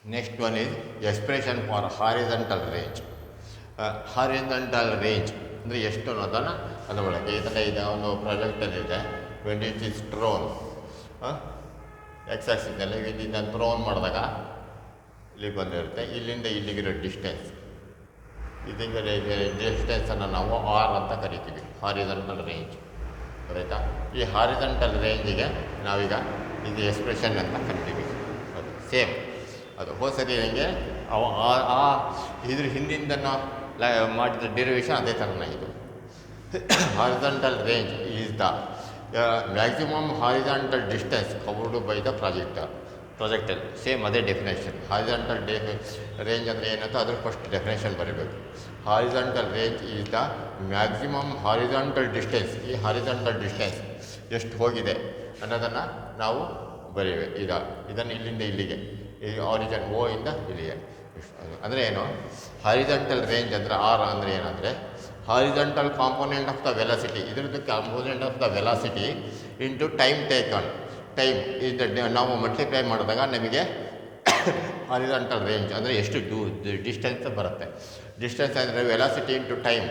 Next one is expression for horizontal range. Horizontal range ಅಂದರೆ ಎಷ್ಟು ಅನ್ನೋದನ್ನು ಅದು ಒಳಗೆ ಇದನ್ನು ಈಗ ಒಂದು ಪ್ರಾಜೆಕ್ಟಲ್ಲಿದೆ 20 ಇಂಚಸ್ ಥ್ರೋನ್ ಎಕ್ಸ್ ಆಕ್ಸಿಸ್ನಲ್ಲಿ ಇದನ್ನು ಥ್ರೋನ್ ಮಾಡಿದಾಗ ಇಲ್ಲಿ ಬಂದಿರುತ್ತೆ ಇಲ್ಲಿಂದ ಇಲ್ಲಿಗಿರೋ ಡಿಸ್ಟೆನ್ಸ್ ಇದೀಗ ಡಿಸ್ಟೆನ್ಸನ್ನು ನಾವು ಆರ್ ಅಂತ ಕರಿತೀವಿ ಹಾರಿಜಾಂಟಲ್ ರೇಂಜ್ ಗೊತ್ತಾಯ್ತಾ. ಈ ಹಾರಿಜಾಂಟಲ್ ರೇಂಜಿಗೆ ನಾವೀಗ ಇದು ಎಕ್ಸ್ಪ್ರೆಷನ್ ಅಂತ ಕರಿತೀವಿ. ಅದು ಸೇಮ್ ಅದು ಹೋದ ಸರಿ ನನಗೆ ಇದ್ರ ಹಿಂದಿಂದ ಮಾಡಿದ ಡಿರೈವೇಷನ್ ಅದೇ ಥರನೇ ಇದು. Horizontal range is the maximum horizontal distance covered by the projectile same ಅದೇ ಡೆಫಿನೇಷನ್. ಹಾರಿಜಾಂಟಲ್ ರೇಂಜ್ ಅಂದರೆ ಏನಂತ ಅದ್ರ ಫಸ್ಟ್ ಡೆಫಿನೇಷನ್ ಬರೀಬೇಕು. Horizontal range is the maximum horizontal distance. ಈ ಹಾರಿಜಾಂಟಲ್ ಡಿಸ್ಟೆನ್ಸ್ ಎಷ್ಟು ಹೋಗಿದೆ ಅನ್ನೋದನ್ನು ನಾವು ಬರೀಬೇಕು. ಇದನ್ನು ಇಲ್ಲಿಂದ ಇಲ್ಲಿಗೆ ಈ ಆರಿಜಿನ್ ಓ ಇಂದ ಇಲ್ಲಿಗೆ ಅಂದರೆ ಏನು ಹಾರಿಜಾಂಟಲ್ ರೇಂಜ್ ಅಂದರೆ ಆರ್ ಅಂದರೆ ಏನಂದರೆ horizontal component of the velocity, ಇದರದ್ದು component of the velocity into time taken. Time ಇದು ನಾವು ಮಲ್ಟಿಪ್ಲೈ ಮಾಡಿದಾಗ ನಮಗೆ ಹಾರಿಜಾಂಟಲ್ ರೇಂಜ್ ಅಂದರೆ ಎಷ್ಟು ಡಿಸ್ಟೆನ್ಸ್ ಬರುತ್ತೆ. ಡಿಸ್ಟೆನ್ಸ್ ಅಂದರೆ ವೆಲಾಸಿಟಿ ಇಂಟು ಟೈಮ್.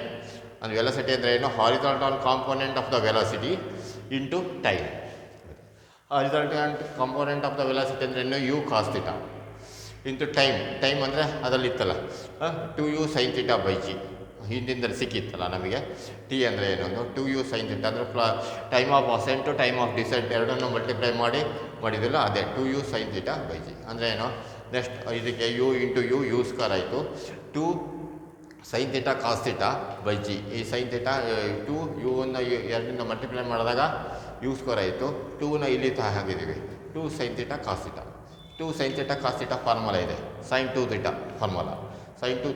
ಅಂದರೆ ವೆಲಾಸಿಟಿ ಅಂದರೆ ಏನು horizontal component of the velocity into time. Horizontal component of the velocity ಅಂದರೆ ಏನು u cos theta into time ಅಂದರೆ ಅದರಲ್ಲಿ ಇತ್ತಲ್ಲ 2u sin θ ಬೈ ಜಿ ಹಿಂದಿಂದ ಸಿಕ್ಕಿತ್ತಲ್ಲ ನಮಗೆ. ಟಿ ಅಂದರೆ ಏನೊಂದು 2u sin θ ಅಂದರೆ time of ascent time of descent ಎರಡನ್ನೂ ಮಲ್ಟಿಪ್ಲೈ ಮಾಡಿದಿಲ್ಲ ಅದೇ 2u sin θ ಬೈ ಜಿ ಅಂದರೆ ಏನು. ನೆಕ್ಸ್ಟ್ ಇದಕ್ಕೆ ಯು ಇಂಟು ಯು ಸ್ಕ್ವೇರ್ ಆಯಿತು 2 sin θ ಕಾಸ್ θ ಬೈ ಜಿ. ಈ sin θ 2uವನ್ನು ಎರಡರಿಂದ ಮಲ್ಟಿಪ್ಲೈ ಮಾಡಿದಾಗ ಯು ಸ್ಕ್ವೇರ್ ಆಯಿತು. 2ನ ಇಲ್ಲಿ ಹಾಕಿದ್ದೀವಿ 2 sin θ cos θ. 2 sin θ cos θ formula ಇದೆ sin 2 θ ಫಾರ್ಮುಲಾ. sin 2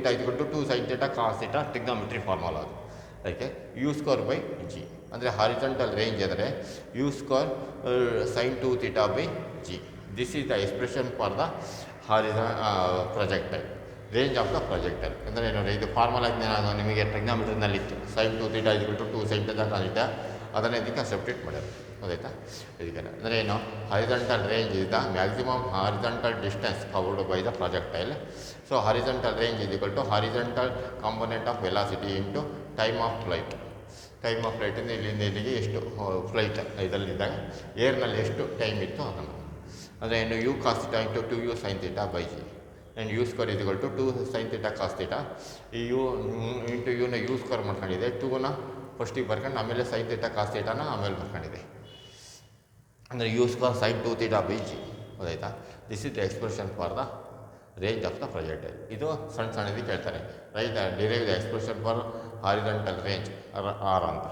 θ ಇದ್ಕೊಂಡು 2 sin θ ಕಾಸ್ θ ಟ್ರಿಗ್ನೋಮೆಟ್ರಿ ಫಾರ್ಮುಲಾ ಅದು. ಅದಕ್ಕೆ ಯು ಸ್ಕ್ವೇರ್ ಬೈ ಜಿ ಅಂದರೆ ಹಾರಿಜಾಂಟಲ್ ರೇಂಜ್ ಅಂದರೆ u square sin 2 θ by g. This is the expression for the projectile range of the projectile. ಅಂದರೆ ಏನಂದರೆ ಇದು formula ನಿಮಗೆ ಟ್ರಿಗ್ನೋಮೆಟ್ರಿನಲ್ಲಿತ್ತು sin 2 θ ಇದ್ಕೊಂಡು 2 sin θ ಕಾಸ್ θ ಅದನ್ನು ಇದಕ್ಕೆ ಸಬ್ಸ್ಟಿಟ್ಯೂಟ್ ಮಾಡ್ಯಾರ ಗೊತ್ತಾಯ್ತಾ. ಇದಕ್ಕೆ ಅಂದರೆ ಏನು horizontal range is the maximum horizontal distance covered by the projectile. So horizontal range is equal to horizontal component of velocity into time of flight. Time of ಫ್ಲೈಟಿಂದ ಇಲ್ಲಿಂದ ಇಲ್ಲಿಗೆ ಎಷ್ಟು ಫ್ಲೈಟ್ ಇದರಲ್ಲಿದ್ದಾಗ ಏರ್ನಲ್ಲಿ ಎಷ್ಟು ಟೈಮ್ ಇತ್ತು ಅದನ್ನು ಅಂದರೆ ಏನು u cos theta into 2u sin θ by g and u square is equal to 2 sin θ cos θ. ಈ ಯು ಇಂಟು ಯುನ ಯು ಸ್ಕ್ವೇರ್ ಮಾಡ್ಕೊಂಡಿದೆ 2ನ ಫಸ್ಟಿಗೆ ಬರ್ಕೊಂಡು ಆಮೇಲೆ sin θ ಕಾಸ್ θನ ಆಮೇಲೆ ಬರ್ಕೊಂಡಿದೆ ಅಂದರೆ u square sin 2 θ by g ಗೊತ್ತಾಯ್ತಾ. This is the expression for the range of the projectile. ಇದು ಸಣ್ಣದು ಕೇಳ್ತಾರೆ write derive the expression for horizontal range or ಅಂತ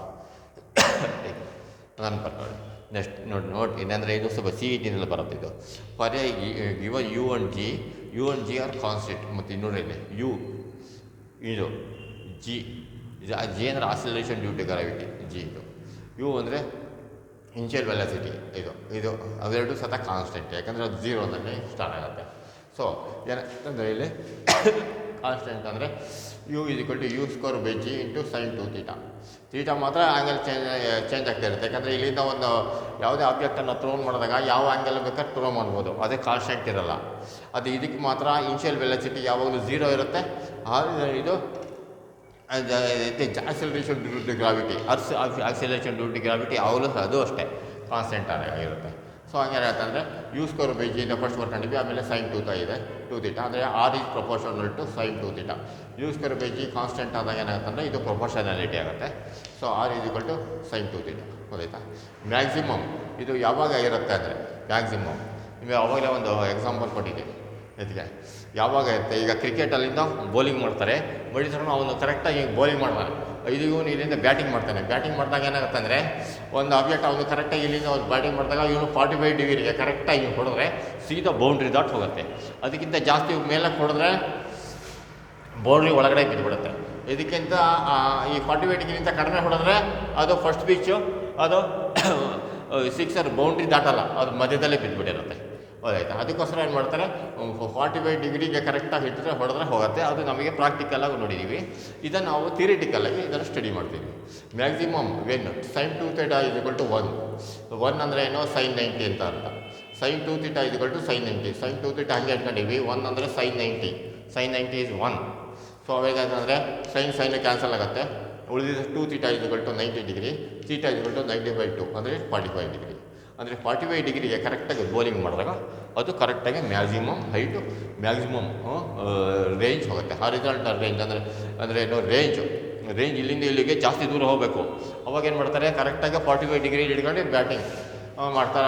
ನನ್ನ ಪ್ರಕಾರ. ನೆಕ್ಸ್ಟ್ ನೋಡಿ ಏನಂದರೆ ಇದು ಸ್ವಲ್ಪ ಸಿ ಇ ಟಿನಲ್ಲಿ ಬರುತ್ತೆ ಇದು for given u and g R constant. ಮತ್ತು ಇನ್ನೂರಲ್ಲಿ ಯು ಇದು ಜಿ ಜಿ ಅಂದರೆ oscillation due to gravity g. ಇದು ಯು ಅಂದರೆ ಇನ್ಷಿಯಲ್ ವೆಲಾಸಿಟಿ ಇದು ಅವೆರಡು ಸತ ಕಾನ್ಸ್ಟೆಂಟ್ ಯಾಕಂದರೆ ಅದು 0ನಲ್ಲಿ ಸ್ಟಾರ್ಟ್ ಆಗುತ್ತೆ. ಸೊ ಏನಂದರೆ ಇಲ್ಲಿ ಕಾನ್ಸ್ಟೆಂಟ್ ಅಂದರೆ u is equal to u square by g into sin 2 θ. Theta ಮಾತ್ರ ಆ್ಯಂಗಲ್ ಚೇಂಜ್ ಆಗ್ತಾ ಇರುತ್ತೆ ಯಾಕಂದರೆ ಇಲ್ಲಿಂದ ಒಂದು ಯಾವುದೇ ಆಬ್ಜೆಕ್ಟನ್ನು ಥ್ರೋನ್ ಮಾಡಿದಾಗ ಯಾವ ಆ್ಯಂಗಲ್ ಬೇಕಾದ್ರೆ ಥ್ರೋ ಮಾಡ್ಬೋದು, ಅದೇ ಕಾನ್ಸ್ಟೆಂಟ್ ಇರೋಲ್ಲ. ಅದು ಇದಕ್ಕೆ ಮಾತ್ರ ಇನ್ಷಿಯಲ್ ವೆಲಾಸಿಟಿ ಯಾವಾಗಲೂ 0 ಇರುತ್ತೆ. ಇದು acceleration due to gravity acceleration due to gravity ಯಾವಾಗಲೂ ಅದು ಅಷ್ಟೇ ಕಾನ್ಸ್ಟೆಂಟ್ ಆಗಿರುತ್ತೆ. ಸೊ ಹಂಗೆ ಯಾಕಂದರೆ ಯು ಸ್ಕ್ವೇರ್ ಬೈ ಜಿಯಿಂದ ಫಸ್ಟ್ ಬರ್ಕೊಂಡಿದ್ವಿ ಆಮೇಲೆ sin 2 θ ಇದೆ 2 θ ಅಂದರೆ R is proportional to sin 2 θ. U square by g constant ಆದಾಗ ಏನಾಗುತ್ತೆ ಅಂದರೆ ಇದು ಪ್ರಪೋರ್ಷನಾಲಿಟಿ ಆಗುತ್ತೆ. So R is equal to sin 2 θ ಗೊತ್ತಾಯ್ತಾ. ಮ್ಯಾಕ್ಸಿಮಮ್ ಇದು ಯಾವಾಗ ಇರುತ್ತೆ ಅಂದರೆ ಮ್ಯಾಕ್ಸಿಮಮ್ ನಿಮಗೆ ಅವಾಗಲೇ ಒಂದು ಎಕ್ಸಾಂಪಲ್ ಕೊಟ್ಟಿದ್ದೀವಿ ಇದಕ್ಕೆ ಯಾವಾಗ ಇರುತ್ತೆ. ಈಗ ಕ್ರಿಕೆಟಲ್ಲಿಂದ ಬೌಲಿಂಗ್ ಮಾಡ್ತಾರೆ ಬಡಿಸ್ಕೊಂಡು ಅವನು ಕರೆಕ್ಟಾಗಿ ಬೌಲಿಂಗ್ ಮಾಡ್ತಾನೆ. ಇವನು ಇಲ್ಲಿಂದ ಬ್ಯಾಟಿಂಗ್ ಮಾಡ್ತಾನೆ. ಬ್ಯಾಟಿಂಗ್ ಮಾಡಿದಾಗ ಏನಾಗುತ್ತೆ ಅಂದರೆ ಒಂದು ಆಬ್ಜೆಕ್ಟ್ ಅವನು ಕರೆಕ್ಟಾಗಿ ಇಲ್ಲಿಂದ ಅವ್ರು ಬ್ಯಾಟಿಂಗ್ ಮಾಡಿದಾಗ ಇವನು 45 ಡಿಗ್ರಿಗೆ ಕರೆಕ್ಟಾಗಿ ಹೊಡೆದ್ರೆ ಸೀದಾ ಬೌಂಡ್ರಿ ದಾಟ್ ಹೋಗುತ್ತೆ. ಅದಕ್ಕಿಂತ ಜಾಸ್ತಿ ಮೇಲೆ ಹೊಡೆದ್ರೆ ಬೌಂಡ್ರಿ ಒಳಗಡೆ ಬಿದ್ದುಬಿಡುತ್ತೆ. ಇದಕ್ಕಿಂತ ಈ 45 ಡಿಗ್ರಿಗಿಂತ ಕಡಿಮೆ ಹೊಡೆದ್ರೆ ಅದು ಫಸ್ಟ್ ಪಿಚ್ಚು ಅದು ಸಿಕ್ಸರ್ ಬೌಂಡ್ರಿ ದಾಟಲ್ಲ, ಅದು ಮಧ್ಯದಲ್ಲೇ ಬಿದ್ದುಬಿಟ್ಟಿರುತ್ತೆ ಹೌದಾಯ್ತಾ. ಅದಕ್ಕೋಸ್ಕರ ಏನು ಮಾಡ್ತಾರೆ 45 ಡಿಗ್ರಿಗೆ ಕರೆಕ್ಟಾಗಿ ಹಿಡಿದ್ರೆ ಹೊಡೆದ್ರೆ ಹೋಗುತ್ತೆ. ಅದು ನಮಗೆ ಪ್ರಾಕ್ಟಿಕಲಾಗಿ ನೋಡಿದ್ದೀವಿ. ಇದನ್ನು ನಾವು ಥಿಯರಿಟಿಕಲಾಗಿ ಇದನ್ನು ಸ್ಟಡಿ ಮಾಡ್ತೀವಿ. Maximum when sin 2 θ is equal to 1 ಅಂದರೆ ಏನೋ sin 90 ಅಂತ ಅರ್ಥ. Sine 2 theta is equals to sine 90. Sine 2 theta ಹಂಗೆ ಇಟ್ಕೊಂಡಿವಿ. 1 ಅಂದರೆ ಸೈನ್ 90. Sign 90 is 1. ಸೊ ಅವಾಗ ಅಂದರೆ ಸೈನ್ ಕ್ಯಾನ್ಸಲ್ ಆಗುತ್ತೆ. ಉಳಿದಿದ್ದು 2 theta is equals to 90 degree. Theta is equals to 90/2 ಅಂದರೆ 45 ಡಿಗ್ರಿ. ಅಂದರೆ 45 ಡಿಗ್ರಿಗೆ ಕರೆಕ್ಟಾಗಿ ಬೋಲಿಂಗ್ ಮಾಡಿದಾಗ ಅದು ಕರೆಕ್ಟಾಗಿ ಮ್ಯಾಕ್ಸಿಮಮ್ ಹೈಟು, ಮ್ಯಾಕ್ಸಿಮಮ್ ರೇಂಜ್ ಹೋಗುತ್ತೆ. ಹಾರಿಜಾಂಟಲ್ ರೇಂಜ್ ಅಂದರೆ ಏನು ರೇಂಜ್ ಇಲ್ಲಿಂದ ಇಲ್ಲಿಗೆ ಜಾಸ್ತಿ ದೂರ ಹೋಗಬೇಕು. ಅವಾಗ ಏನು ಮಾಡ್ತಾರೆ, ಕರೆಕ್ಟಾಗಿ 45 ಡಿಗ್ರಿ ಹಿಡ್ಕೊಂಡು ಬ್ಯಾಟಿಂಗ್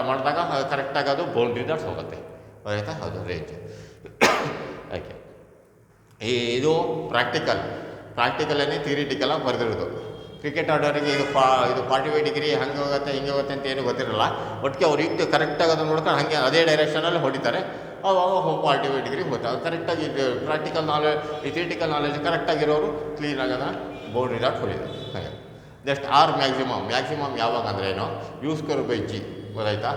ಮಾಡಿದಾಗ ಕರೆಕ್ಟಾಗಿ ಅದು ಬೌಂಡ್ರಿ ದಾಟ್ಸ್ ಹೋಗುತ್ತೆ. ಆಯಿತಾ, ಅದು ರೇಂಜ್. ಓಕೆ, ಇದು ಪ್ರಾಕ್ಟಿಕಲೇ ಥಿಯರಿಟಿಕಲಾಗಿ ಬರೆದಿರೋದು. ಕ್ರಿಕೆಟ್ ಆಡೋರಿಗೆ ಇದು 45 ಡಿಗ್ರಿ ಹಂಗೆ ಹೋಗುತ್ತೆ ಹಿಂಗೆ ಹೋಗುತ್ತೆ ಅಂತ ಏನು ಗೊತ್ತಿರಲ್ಲ. ಒಟ್ಟಿಗೆ ಅವ್ರು ಇಟ್ಟು ಕರೆಕ್ಟಾಗಿ ಅದನ್ನು ನೋಡ್ಕೊಂಡು ಹಾಗೆ ಅದೇ ಡೈರೆಕ್ಷನಲ್ಲಿ ಹೊಡಿತಾರೆ. ಅವಾಗ 45 ಡಿಗ್ರಿ ಹೋಗುತ್ತೆ. ಅದು ಕರೆಕ್ಟಾಗಿ ಪ್ರಾಕ್ಟಿಕಲ್ ನಾಲೆಜ್, ಈ ಥಿಯರಿಟಿಕಲ್ ನಾಲೆಜ್ ಕರೆಕ್ಟಾಗಿರೋರು ಕ್ಲೀನಾಗಿ ಅದನ್ನು ಬೌಂಡ್ರಿ ದಾಟ್ ಹೊಡಿತಾರೆ. ಹಾಗೆ ನೆಕ್ಸ್ಟ್ ಆರ್ ಮ್ಯಾಕ್ಸಿಮಮ್ ಯಾವಾಗ ಅಂದರೆ ಏನು, ಯೂಸ್ ಕರ್ವ್ ಬೈ ಜಿ. ಗೊತ್ತಾಯ್ತಾ?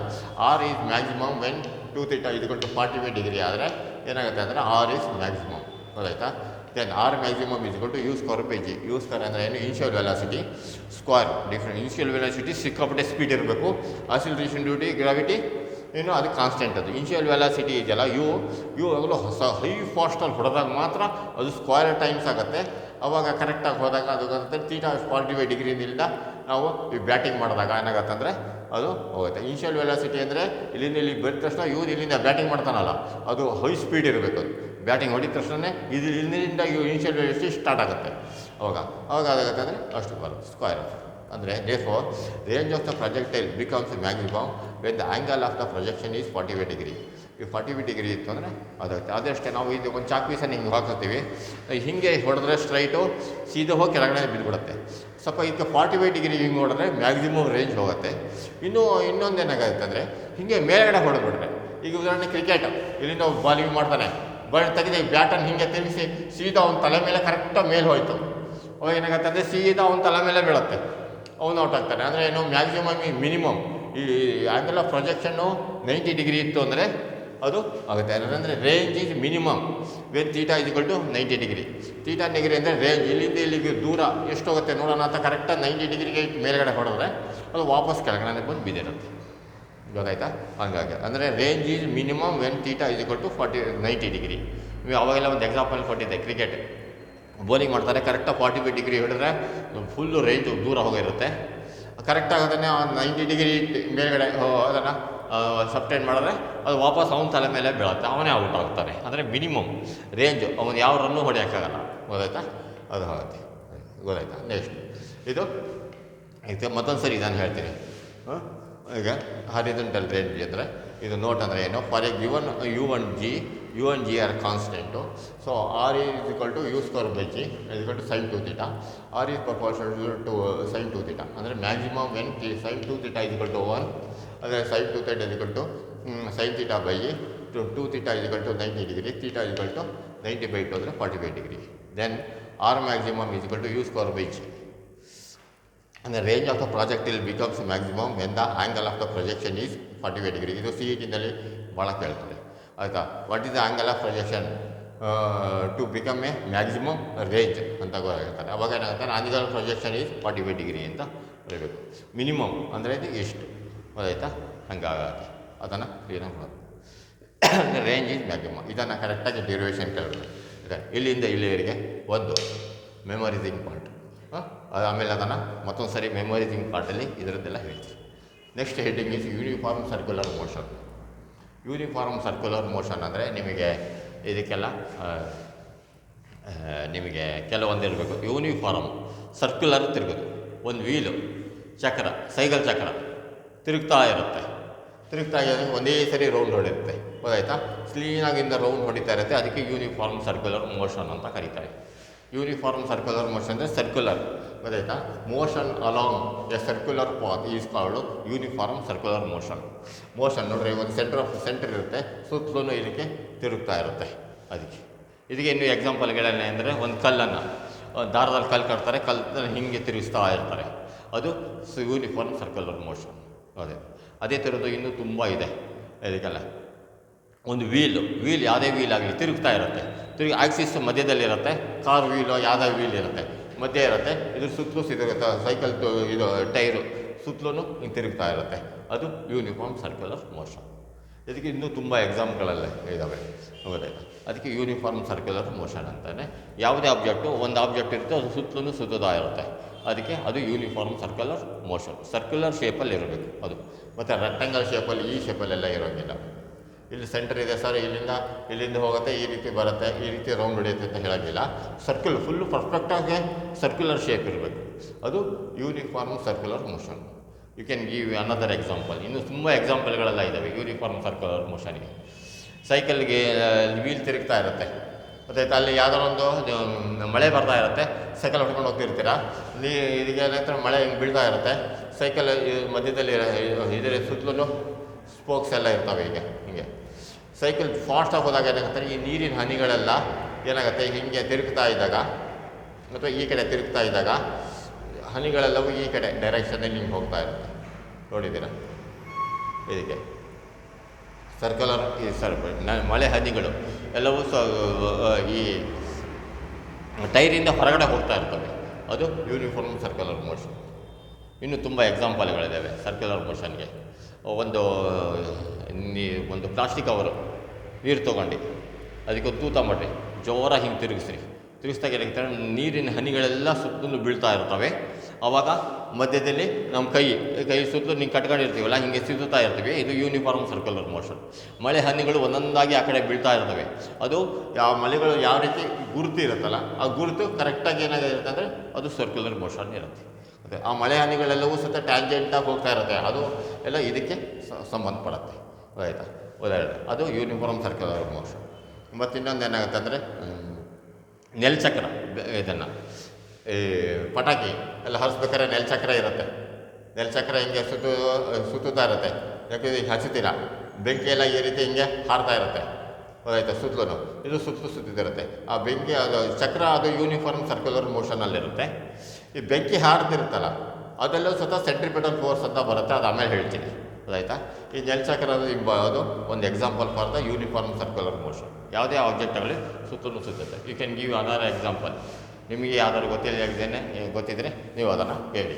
R is maximum when 2 theta ಇದ್ಕೊಂಡು 45 ಡಿಗ್ರಿ ಆದರೆ ಏನಾಗುತ್ತೆ ಅಂದರೆ ಆರ್ ಈಸ್ ಮ್ಯಾಕ್ಸಿಮಮ್. ಗೊತ್ತಾಯ್ತಾ? ದೆನ್ ಆರ್ ಮ್ಯಾಕ್ಸಿಮಮ್ ಇಸ್ಕೊಂಡು u square by g. U square ಅಂದರೆ ಏನು, initial velocity square. Different initial velocity ಸಿಕ್ಕಾಪಟ್ಟೆ ಸ್ಪೀಡ್ ಇರಬೇಕು. ಆಕ್ಸಿಲರೇಷನ್ ಡ್ಯೂಟಿ ಗ್ರಾವಿಟಿ ಏನು ಅದು ಕಾನ್ಸ್ಟೆಂಟ್. ಅದು ಇನಿಷಿಯಲ್ ವೆಲಾಸಿಟಿ ಇದೆಯಲ್ಲ ಯು ಆಗಲು ಹೈ ಫಾಸ್ಟಲ್ಲಿ ಹೊಡೆದಾಗ ಮಾತ್ರ ಅದು ಸ್ಕ್ವೇರ್ ಟೈಮ್ಸ್ ಆಗುತ್ತೆ. ಅವಾಗ ಕರೆಕ್ಟಾಗಿ ಹೋದಾಗ ಅದು ಥೀಟಾ 45 ಡಿಗ್ರಿಯಿಂದ ನಾವು ಈ ಬ್ಯಾಟಿಂಗ್ ಮಾಡಿದಾಗ ಏನಾಗುತ್ತೆ ಅಂದರೆ ಅದು ಹೋಗುತ್ತೆ. ಇನಿಷಿಯಲ್ ವೆಲಾಸಿಟಿ ಅಂದರೆ ಇಲ್ಲಿಂದ ಇಲ್ಲಿಗೆ ಬಂದ ತಕ್ಷಣ ಇಲ್ಲಿಂದ ಬ್ಯಾಟಿಂಗ್ ಮಾಡ್ತಾನಲ್ಲ ಅದು ಹೈ ಸ್ಪೀಡ್ ಇರಬೇಕು. ಅದು ಬ್ಯಾಟಿಂಗ್ ಹೊಡಿದ ತಕ್ಷಣ ಇಲ್ಲಿಂದ ಇನಿಷಿಯಲ್ ವೆಲಾಸಿಟಿ ಸ್ಟಾರ್ಟ್ ಆಗುತ್ತೆ. ಅವಾಗ ಅದಾಗುತ್ತೆ ಅಂದರೆ ಅಷ್ಟು ಬರುತ್ತೆ ಸ್ಕ್ವೇರ್. ಅಂದರೆ therefore range of the projectile becomes maximum when the angle of the projection is 45 degree. ಈ 45 ಡಿಗ್ರಿ ಇತ್ತು ಅಂದರೆ ಅದಾಗುತ್ತೆ. ಅದಷ್ಟೇ ನಾವು ಇದು ಒಂದು ಚಾಕ್ ಪೀಸನ್ನು ಹಿಂಗೆ ಹಾಕ್ತೀವಿ, ಹಿಂಗೆ ಹೊಡೆದ್ರೆ ಸ್ಟ್ರೈಟು ಸೀದಾ ಹೋಗಿ ಕೆಳಗಡೆ ಬಿದ್ದುಬಿಡುತ್ತೆ. ಸ್ವಲ್ಪ ಇದಕ್ಕೆ 45 ಡಿಗ್ರಿ ಹಿಂಗೆ ಹೊಡೆದ್ರೆ ಮ್ಯಾಕ್ಸಿಮಮ್ ರೇಂಜ್ ಹೋಗುತ್ತೆ. ಇನ್ನೊಂದು ಏನಾಗುತ್ತೆ ಅಂದರೆ ಹಿಂಗೆ ಮೇಲ್ಗಡೆ ಹೊಡೆದ್ಬಿಟ್ರೆ, ಈಗ ಉದಾಹರಣೆ ಕ್ರಿಕೆಟ್ ಇಲ್ಲಿಂದ ಬಾಲಿಂಗ್ ಮಾಡ್ತಾನೆ, ಬಾಲ್ ತೆಗೆದು ಬ್ಯಾಟನ್ನು ಹಿಂಗೆ ತಿರುಗಿಸಿ ಸೀದಾ ಅವನ ತಲೆ ಮೇಲೆ ಕರೆಕ್ಟಾಗಿ ಮೇಲೆ ಹೋಯಿತು. ಅವಾಗ ಏನಾಗುತ್ತೆ ಅಂದರೆ ಸೀದಾ ಅವನ ತಲೆ ಮೇಲೆ ಬೀಳುತ್ತೆ, ಅವನು ಔಟ್ ಆಗ್ತಾನೆ. ಅಂದರೆ ಏನು ಮಿನಿಮಮ್ ಈ ಆ್ಯಂಗಲ್ ಆಫ್ ಪ್ರೊಜೆಕ್ಷನ್ನು 90 ಡಿಗ್ರಿ ಇತ್ತು ಅಂದರೆ ಅದು ಆಗುತ್ತೆ. ಅಂದರೆ range is minimum when theta is equals to 90 degree. Theta degree ಅಂದರೆ ರೇಂಜ್ ಇಲ್ಲಿಂದ ಇಲ್ಲಿಗೆ ದೂರ ಎಷ್ಟು ಹೋಗುತ್ತೆ ನೋಡೋಣ ಅಂತ ಕರೆಕ್ಟಾಗಿ 90 ಡಿಗ್ರಿಗೆ ಮೇಲ್ಗಡೆ ಹೊಡೆದ್ರೆ ಅದು ವಾಪಸ್ ಕೆಳಗಡೆ ಬಂದು ಬಿದ್ದಿರುತ್ತೆ. ಗೊತ್ತಾಯ್ತಾ? ಹಂಗಾಗಿ ಅಂದರೆ range is minimum when theta is equals to 90 degree. ಅವಾಗೆಲ್ಲ ಒಂದು ಎಕ್ಸಾಂಪಲ್ ಕೊಟ್ಟಿದ್ದೆ. ಕ್ರಿಕೆಟ್ ಬೌಲಿಂಗ್ ಮಾಡ್ತಾರೆ, ಕರೆಕ್ಟಾಗಿ 45 ಡಿಗ್ರಿ ಹಿಡಿದ್ರೆ ಫುಲ್ಲು ರೇಂಜು ದೂರ ಹೋಗಿರುತ್ತೆ. ಕರೆಕ್ಟಾಗಿ ಅದನ್ನು 90 ಡಿಗ್ರಿ ಮೇಲ್ಗಡೆ ಅದನ್ನು ಸಬ್ಟೆಂಡ್ ಮಾಡಿದ್ರೆ ಅದು ವಾಪಸ್ ಅವನ ತಲೆ ಮೇಲೆ ಬೀಳುತ್ತೆ, ಅವನೇ ಔಟ್ ಆಗ್ತಾನೆ. ಅಂದರೆ ಮಿನಿಮಮ್ ರೇಂಜು ಅವನು ಯಾವ ರನ್ನೂ ಹೊಡೆಯೋಕ್ಕಾಗಲ್ಲ. ಗೊತ್ತಾಯ್ತಾ? ಅದು ಆಗುತ್ತೆ. ಗೊತ್ತಾಯ್ತಾ? ನೆಕ್ಸ್ಟ್ ಇದು ಮತ್ತೊಂದು ಸರಿ ನಾನು ಹೇಳ್ತೀನಿ. ಈಗ ಹಾರಿಜಾಂಟಲ್ ರೇಂಜ್ ಅಂದರೆ ಇದು ನೋಟ್ ಅಂದರೆ ಏನು, for a given u on g R constant. So R is equal to u square by g equal to sine 2 theta. R is proportional to sine 2 theta. ಅಂದರೆ maximum when sine 2 theta equal to 1 ಅಂದರೆ sine 2 theta equal to sine theta by 2 theta equal to 90 degree. Theta equal to 90/2 ಅಂದರೆ 45 degree. Then R maximum equal to u square by g. ಅಂದರೆ range of the projectile becomes maximum when the angle of the projection is 45 degree. ಇದು CET-ನಲ್ಲಿ ಭಾಳ ಕೇಳ್ತಾರೆ. ಆಯಿತಾ? What is the angle of projection to become a maximum range ಅಂತ ಹೇಳ್ತಾರೆ. ಅವಾಗ ಏನಾಗುತ್ತೆ, angle of projection is 45 degree ಅಂತ ಬರಬೇಕು. ಮಿನಿಮಮ್ ಅಂದರೆ ಇದು ಎಷ್ಟು, ಗೊತ್ತಾಯ್ತಾ? ಹಂಗಾಗುತ್ತೆ. ಅದನ್ನು ಕ್ಲೀನಾಗಿ ಮಾಡೋದು. Range is maximum. ಇದನ್ನು ಕರೆಕ್ಟಾಗಿ ಡ್ಯೂರೇಷನ್ ಕೇಳಬೇಕು. ಇಲ್ಲಿಂದ ಇಲ್ಲಿವರೆಗೆ ಒಂದು ಮೆಮೊರೈಸಿಂಗ್ ಪಾರ್ಟ್. ಆಮೇಲೆ ಅದನ್ನು ಮತ್ತೊಂದು ಸರಿ ಮೆಮೊರೈಸಿಂಗ್ ಪಾರ್ಟಲ್ಲಿ ಇದರದ್ದೆಲ್ಲ ಹೇಳ್ತೀವಿ. Next heading is uniform circular motion. Uniform circular motion ಅಂದರೆ ನಿಮಗೆ ಇದಕ್ಕೆಲ್ಲ ನಿಮಗೆ ಕೆಲವೊಂದು ಇರಬೇಕು. ಯೂನಿಫಾರ್ಮ್ ಸರ್ಕ್ಯುಲರ್ ತಿರುಗೋದು, ಒಂದು ವೀಲು ಚಕ್ರ, ಸೈಕಲ್ ಚಕ್ರ ತಿರುಗ್ತಾ ಇರುತ್ತೆ. ಒಂದೇ ಸರಿ ರೌಂಡ್ ಹೊಡೆಯುತ್ತೆ. ಗೊತ್ತಾಯ್ತಾ? ಕ್ಲೀನಾಗಿಂದ ರೌಂಡ್ ಹೊಡಿತಾ ಇರುತ್ತೆ. ಅದಕ್ಕೆ ಯೂನಿಫಾರ್ಮ್ ಸರ್ಕ್ಯುಲರ್ ಮೋಷನ್ ಅಂತ ಕರೀತಾರೆ. ಯೂನಿಫಾರ್ಮ್ ಸರ್ಕ್ಯುಲರ್ ಮೋಷನ್ ಅಂದರೆ ಸರ್ಕ್ಯುಲರ್, ಗೊತ್ತಾಯ್ತಾ? Motion along A circular path is called uniform circular motion ನೋಡ್ರಿ, ಒಂದು ಸೆಂಟರ್ ಇರುತ್ತೆ, ಸುತ್ತಲೂ ಇದಕ್ಕೆ ತಿರುಗ್ತಾ ಇರುತ್ತೆ. ಇದಕ್ಕೆ ಇನ್ನೂ ಎಕ್ಸಾಂಪಲ್ಗಳೇನೆ ಅಂದರೆ, ಒಂದು ಕಲ್ಲನ್ನು ದಾರದಲ್ಲಿ ಕಲ್ಲು ಕಟ್ತಾರೆ, ಕಲ್ಲನ್ನು ಹಿಂಗೆ ತಿರುಗಿಸ್ತಾ ಇರ್ತಾರೆ, ಅದು ಯೂನಿಫಾರ್ಮ್ ಸರ್ಕ್ಯುಲರ್ ಮೋಷನ್. ಅದೇ ಥರದ್ದು ಇನ್ನೂ ತುಂಬ ಇದೆ. ಇದಕ್ಕೆಲ್ಲ ಒಂದು ವೀಲ್ ಯಾವುದೇ ವೀಲ್ ಆಗಲಿ ತಿರುಗ್ತಾ ಇರುತ್ತೆ. ಆಕ್ಸಿಸ್ ಮಧ್ಯದಲ್ಲಿರುತ್ತೆ. ಕಾರ್ ವೀಲು ಯಾವುದೇ ವೀಲ್ ಇರುತ್ತೆ, ಮಧ್ಯೆ ಇರುತ್ತೆ. ಇದ್ರ ಸುತ್ತಲೂ ಸಿಗುತ್ತೆ. ಸೈಕಲ್ ಇದು ಟೈರು ಸುತ್ತಲೂ ಹಿಂಗೆ ತಿರುಗ್ತಾ ಇರುತ್ತೆ. ಅದು ಯೂನಿಫಾರ್ಮ್ ಸರ್ಕ್ಯುಲರ್ ಮೋಷನ್. ಇದಕ್ಕೆ ಇನ್ನೂ ತುಂಬ ಎಕ್ಸಾಮ್ಗಳೆಲ್ಲ ಇದ್ದಾವೆ, ಗೊತ್ತಾಯ್ತಾ. ಅದಕ್ಕೆ ಯೂನಿಫಾರ್ಮ್ ಸರ್ಕ್ಯುಲರ್ ಮೋಷನ್ ಅಂತಾನೆ. ಯಾವುದೇ ಆಬ್ಜೆಕ್ಟು ಒಂದು ಆಬ್ಜೆಕ್ಟ್ ಇರುತ್ತೆ, ಅದು ಸುತ್ತಲೂ ಸುತ್ತುತ್ತಾ ಇರುತ್ತೆ, ಅದಕ್ಕೆ ಅದು ಯೂನಿಫಾರ್ಮ್ ಸರ್ಕ್ಯುಲರ್ ಮೋಷನ್. ಸರ್ಕ್ಯುಲರ್ ಶೇಪಲ್ಲಿ ಇರಬೇಕು ಅದು, ಮತ್ತು ರೆಕ್ಟಾಂಗಲ್ ಶೇಪಲ್ಲಿ ಈ ಶೇಪಲ್ಲೆಲ್ಲ ಇರೋಂಗಿಲ್ಲ. ಇಲ್ಲಿ ಸೆಂಟರ್ ಇದೆ ಸರ್, ಇಲ್ಲಿಂದ ಹೋಗುತ್ತೆ, ಈ ರೀತಿ ಬರುತ್ತೆ, ಈ ರೀತಿ ರೌಂಡ್ ಹೊಡೆಯುತ್ತೆ ಅಂತ ಹೇಳೋಂಗಿಲ್ಲ. ಸರ್ಕ್ಯುಲ್ ಫುಲ್ಲು ಪರ್ಫೆಕ್ಟಾಗಿ ಸರ್ಕ್ಯುಲರ್ ಶೇಪ್ ಇರಬೇಕು, ಅದು uniform circular motion. You can give another example. ಇನ್ನು ತುಂಬ ಎಕ್ಸಾಂಪಲ್ಗಳೆಲ್ಲ ಇದ್ದಾವೆ ಯೂನಿಫಾರ್ಮ್ ಸರ್ಕ್ಯುಲರ್ ಮೋಷನ್ಗೆ. ಸೈಕಲ್ಗೆ ವೀಲ್ ತಿರುಗ್ತಾ ಇರುತ್ತೆ, ಗೊತ್ತಾಯ್ತಾ, ಅಲ್ಲಿ ಯಾವುದೋ ಒಂದು ಮಳೆ ಬರ್ತಾ ಇರುತ್ತೆ, ಸೈಕಲ್ ಹೊಡ್ಕೊಂಡು ಹೋಗ್ತಿರ್ತೀರ, ಇದಕ್ಕೆ ಏನಾಗ್ತಾರೆ, ಮಳೆ ಹಿಂಗೆ ಬೀಳ್ತಾ ಇರುತ್ತೆ, ಸೈಕಲ್ ಮಧ್ಯದಲ್ಲಿ ಇದರ ಸುತ್ತಲೂ ಸ್ಪೋಕ್ಸ್ ಎಲ್ಲ ಇರ್ತವೆ. ಹಿಂಗೆ ಸೈಕಲ್ ಫಾಸ್ಟಾಗಿ ಹೋದಾಗ ಏನಾಗುತ್ತೆ, ಈ ನೀರಿನ ಹನಿಗಳೆಲ್ಲ ಏನಾಗುತ್ತೆ, ಹೀಗೆ ತಿರುಗ್ತಾ ಇದ್ದಾಗ ಅಥವಾ ಈ ಕಡೆ ತಿರುಗ್ತಾ ಇದ್ದಾಗ ಹನಿಗಳೆಲ್ಲವೂ ಈ ಕಡೆ ಡೈರೆಕ್ಷನಲ್ಲಿ ಹಿಂಗೆ ಹೋಗ್ತಾ ಇರುತ್ತೆ, ನೋಡಿದ್ದೀರಾ. ಇದಕ್ಕೆ ಸರ್ಕ್ಯುಲರ್ ಈ ಮಳೆ ಹನಿಗಳು ಎಲ್ಲವೂ ಈ ಟೈರಿಂದ ಹೊರಗಡೆ ಹೋಗ್ತಾ ಇರ್ತವೆ, ಅದು ಯೂನಿಫಾರ್ಮ್ ಸರ್ಕ್ಯುಲರ್ ಮೋಷನ್. ಇನ್ನೂ ತುಂಬ ಎಕ್ಸಾಂಪಲ್ಗಳಿದ್ದಾವೆ ಸರ್ಕ್ಯುಲರ್ ಮೋಷನ್ಗೆ. ಒಂದು ಪ್ಲಾಸ್ಟಿಕ್ ಕವರು ನೀರು ತೊಗೊಂಡು ಅದಕ್ಕೆ ತೂತ ಮಾಡಿರಿ, ಜೋರಾಗಿ ಹಿಂಗೆ ತಿರುಗಿಸ್ದಾಗ ಏನಾಗುತ್ತೆ, ನೀರಿನ ಹನಿಗಳೆಲ್ಲ ಸುತ್ತಲೂ ಬೀಳ್ತಾ ಇರ್ತವೆ. ಆವಾಗ ಮಧ್ಯದಲ್ಲಿ ನಮ್ಮ ಕೈ ಸುತ್ತಲೂ ಹಿಂಗೆ ಕಟ್ಕೊಂಡಿರ್ತೀವಲ್ಲ, ಹಿಂಗೆ ಸುತ್ತುತ್ತಾ ಇರ್ತೀವಿ, ಇದು ಯೂನಿಫಾರ್ಮ್ ಸರ್ಕ್ಯುಲರ್ ಮೋಷನ್. ಮಳೆ ಹನಿಗಳು ಒಂದೊಂದಾಗಿ ಆ ಕಡೆ ಬೀಳ್ತಾ ಇರ್ತವೆ, ಅದು ಯಾವ ಮಳೆಗಳು ಯಾವ ರೀತಿ ಗುರುತು ಇರುತ್ತಲ್ಲ, ಆ ಗುರುತು ಕರೆಕ್ಟಾಗಿ ಏನಾಗಿರುತ್ತೆ ಅಂದರೆ ಅದು ಸರ್ಕ್ಯುಲರ್ ಮೋಷನ್ ಇರುತ್ತೆ. ಮತ್ತು ಆ ಮಳೆ ಹನಿಗಳೆಲ್ಲವೂ ಸಹ ಟ್ಯಾಂಜೆಂಟಾಗಿ ಹೋಗ್ತಾ ಇರುತ್ತೆ, ಅದು ಎಲ್ಲ ಇದಕ್ಕೆ ಸಂಬಂಧಪಡುತ್ತೆ, ಆಯಿತಾ. ಉದಾಹರಣೆ ಅದು ಯೂನಿಫಾರ್ಮ್ ಸರ್ಕ್ಯುಲರ್ ಮೋಷನ್. ಮತ್ತು ಇನ್ನೊಂದು ಏನಾಗುತ್ತೆ ಅಂದರೆ ನೆಲಚಕ್ರ, ಇದನ್ನು ಈ ಪಟಾಕಿ ಎಲ್ಲ ಹರಿಸ್ಬೇಕಾದ್ರೆ ನೆಲಚಕ್ರ ಇರುತ್ತೆ, ನೆಲಚಕ್ರ ಹಿಂಗೆ ಸುತ್ತುತ್ತಾ ಇರುತ್ತೆ. ಯಾಕಂದರೆ ಈಗ ಹಚ್ಚುತ್ತೀರ, ಬೆಂಕಿ ಎಲ್ಲ ಈ ರೀತಿ ಹಿಂಗೆ ಹಾರ್ತಾ ಇರುತ್ತೆ, ಗೊತ್ತಾಯ್ತಾ, ಸುತ್ತಲೂ ಇದು ಸುತ್ತಿರುತ್ತೆ. ಆ ಬೆಂಕಿ ಅದು ಚಕ್ರ ಅದು ಯೂನಿಫಾರ್ಮ್ ಸರ್ಕ್ಯುಲರ್ ಮೋಷನಲ್ಲಿರುತ್ತೆ. ಈ ಬೆಂಕಿ ಹಾರ್ತಿರುತ್ತಲ್ಲ, ಅದೆಲ್ಲೂ ಸಹ ಸೆಂಟ್ರಿಪಿಟಲ್ ಫೋರ್ಸ್ ಅಂತ ಬರುತ್ತೆ, ಅದು ಆಮೇಲೆ ಹೇಳ್ತೀನಿ, ಗೊತ್ತಾಯ್ತಾ. ಈ ನೆಲಚಕ್ರದ ಅದು ಒಂದು example for the uniform circular motion. ಯಾವುದೇ ಆಬ್ಜೆಕ್ಟ್ಗಳು ಸುತ್ತಲೂ ಸುತ್ತುತ್ತೆ. You can give other example. ನಿಮಗೆ ಯಾವ್ದಾದ್ರು ಗೊತ್ತಿದ್ದರೆ ನೀವು ಅದನ್ನು ಹೇಳಿ.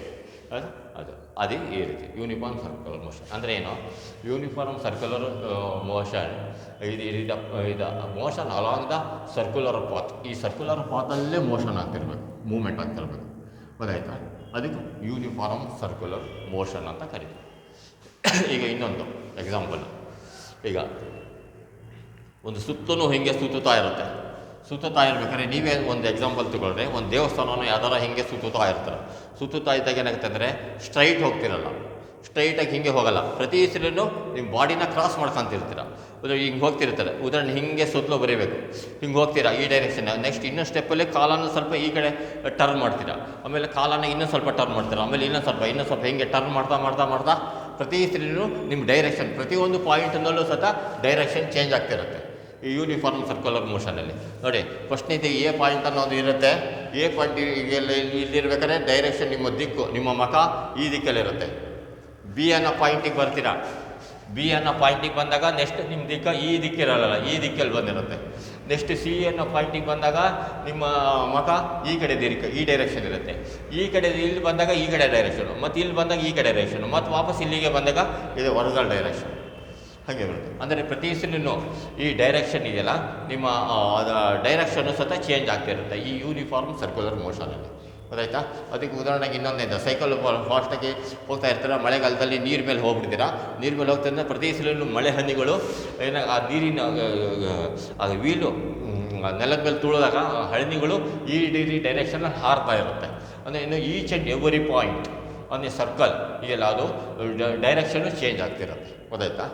ಅದು ಈ ರೀತಿ ಯೂನಿಫಾರ್ಮ್ ಸರ್ಕ್ಯುಲರ್ ಮೋಷನ್ ಅಂದರೆ ಏನು? ಯೂನಿಫಾರ್ಮ್ ಸರ್ಕ್ಯುಲರ್ ಮೋಷನ್ ಇದು motion along the circular path. ಈ ಸರ್ಕ್ಯುಲರ್ ಪಾತಲ್ಲೇ ಮೋಷನ್ ಆಗ್ತಿರ್ಬೇಕು, ಮೂವ್ಮೆಂಟ್ ಆಗ್ತಿರ್ಬೇಕು, ಗೊತ್ತಾಯ್ತಾ. ಅದಕ್ಕೆ ಯೂನಿಫಾರ್ಮ್ ಸರ್ಕ್ಯುಲರ್ ಮೋಷನ್ ಅಂತ ಕರೀತೀವಿ. ಈಗ ಇನ್ನೊಂದು ಎಕ್ಸಾಂಪಲ್, ಈಗ ಒಂದು ಸುತ್ತಲೂ ಹಿಂಗೆ ಸುತ್ತುತ್ತಾ ಇರ್ಬೇಕಾದ್ರೆ ನೀವೇ ಒಂದು ಎಕ್ಸಾಂಪಲ್ ತಗೊಳ್ರೆ, ಒಂದು ದೇವಸ್ಥಾನವನ್ನು ಯಾವ್ದಾರ ಹಿಂಗೆ ಸುತ್ತುತ್ತಾ ಇರ್ತಾರೆ. ಸುತ್ತುತ್ತಾ ಇದ್ದಾಗ ಏನಾಗುತ್ತೆ ಅಂದರೆ ಸ್ಟ್ರೈಟ್ ಹೋಗ್ತಿರಲ್ಲ, ಸ್ಟ್ರೈಟಾಗಿ ಹಿಂಗೆ ಹೋಗಲ್ಲ. ಪ್ರತಿ ಸಲೂ ನಿಮ್ಮ ಬಾಡಿನ ಕ್ರಾಸ್ ಮಾಡ್ಕೊತಿರ್ತೀರ. ಹಿಂಗೆ ಹೋಗ್ತಿರ್ತಾರೆ, ಉದಾಹರಣೆ ಹಿಂಗೆ ಸುತ್ತಲೂ ಬರೀಬೇಕು, ಹಿಂಗೆ ಹೋಗ್ತೀರಾ ಈ ಡೈರೆಕ್ಷನ್. ನೆಕ್ಸ್ಟ್ ಇನ್ನೊಂದು ಸ್ಟೆಪ್ಪಲ್ಲಿ ಕಾಲನ್ನು ಸ್ವಲ್ಪ ಈ ಕಡೆ ಟರ್ನ್ ಮಾಡ್ತೀರಾ, ಆಮೇಲೆ ಕಾಲನ್ನು ಇನ್ನೂ ಸ್ವಲ್ಪ ಟರ್ನ್ ಮಾಡ್ತೀರಾ, ಆಮೇಲೆ ಇನ್ನೊಂದು ಸ್ವಲ್ಪ ಹಿಂಗೆ ಟರ್ನ್ ಮಾಡ್ತಾ ಪ್ರತಿ ಸಲೂ ನಿಮ್ಮ ಡೈರೆಕ್ಷನ್ ಪ್ರತಿಯೊಂದು ಪಾಯಿಂಟ್ನಲ್ಲೂ ಸಹ ಡೈರೆಕ್ಷನ್ ಚೇಂಜ್ ಆಗ್ತಿರುತ್ತೆ ಈ ಯೂನಿಫಾರ್ಮ್ ಸರ್ಕ್ಯುಲರ್ ಮೋಷನಲ್ಲಿ. ನೋಡಿ, ಫಸ್ಟ್ನೇದು ಎ ಪಾಯಿಂಟ್ ಅನ್ನೋದು ಇರುತ್ತೆ. ಎ ಪಾಯಿಂಟ್ ಇಲ್ಲಿರ್ಬೇಕಾದ್ರೆ ಡೈರೆಕ್ಷನ್ ನಿಮ್ಮ ಮುಖ ಈ ದಿಕ್ಕಲ್ಲಿರುತ್ತೆ. ಬಿ ಅನ್ನೋ ಪಾಯಿಂಟಿಗೆ ಬರ್ತೀರಾ, ಬಿ ಅನ್ನೋ ಪಾಯಿಂಟಿಗೆ ಬಂದಾಗ ನೆಕ್ಸ್ಟ್ ನಿಮ್ಮ ಈ ದಿಕ್ಕಿರಲ್ಲ, ಈ ದಿಕ್ಕಲ್ಲಿ ಬಂದಿರುತ್ತೆ. ನೆಕ್ಸ್ಟ್ ಸಿ ಅನ್ನೋ ಪಾಯಿಂಟಿಗೆ ಬಂದಾಗ ನಿಮ್ಮ ಮುಖ ಈ ಕಡೆ ಈ ಡೈರೆಕ್ಷನ್ ಇರುತ್ತೆ. ಈ ಕಡೆ ಇಲ್ಲಿ ಬಂದಾಗ ಈ ಕಡೆ ಡೈರೆಕ್ಷನು, ಮತ್ತು ಇಲ್ಲಿ ಬಂದಾಗ ಈ ಕಡೆ ಡೈರೆಕ್ಷನು, ಮತ್ತು ವಾಪಸ್ ಇಲ್ಲಿಗೆ ಬಂದಾಗ ಇದು ಒರಿಜಿನಲ್ ಡೈರೆಕ್ಷನ್, ಹಾಗೆ ಬರುತ್ತೆ. ಅಂದರೆ ಪ್ರತಿ ಸಲೂ ಈ ಡೈರೆಕ್ಷನ್ ಇದೆಯಲ್ಲ, ನಿಮ್ಮ ಡೈರೆಕ್ಷನ್ನು ಸಹ ಚೇಂಜ್ ಆಗ್ತಿರುತ್ತೆ ಈ ಯೂನಿಫಾರ್ಮ್ ಸರ್ಕ್ಯುಲರ್ ಮೋಷನಲ್ಲಿ, ಗೊತ್ತಾಯ್ತಾ. ಅದಕ್ಕೆ ಉದಾಹರಣೆಗೆ ಇನ್ನೊಂದಿದೆ, ಸೈಕಲ್ ಫಾಸ್ಟಾಗಿ ಹೋಗ್ತಾ ಇರ್ತೀರ, ಮಳೆಗಾಲದಲ್ಲಿ ನೀರು ಮೇಲೆ ಹೋಗ್ಬಿಡ್ತೀರಾ. ನೀರು ಮೇಲೆ ಹೋಗ್ತಾ ಪ್ರತಿ ಸಲೂ ಮಳೆ ಹನಿಗಳು ಆ ನೀರಿನ ವೀಲು ನೆಲದ ಮೇಲೆ ತುಳಿದಾಗ ಹಳನಿಗಳು ಈ ಡೈರೆಕ್ಷನಲ್ಲಿ ಹಾರ್ತಾ ಇರುತ್ತೆ. ಅಂದರೆ ಇನ್ನು each and every point on A circle ಇದೆಲ್ಲ ಅದು ಡೈರೆಕ್ಷನ್ನು ಚೇಂಜ್ ಆಗ್ತಿರುತ್ತೆ, ಗೊತ್ತಾಯ್ತಾ.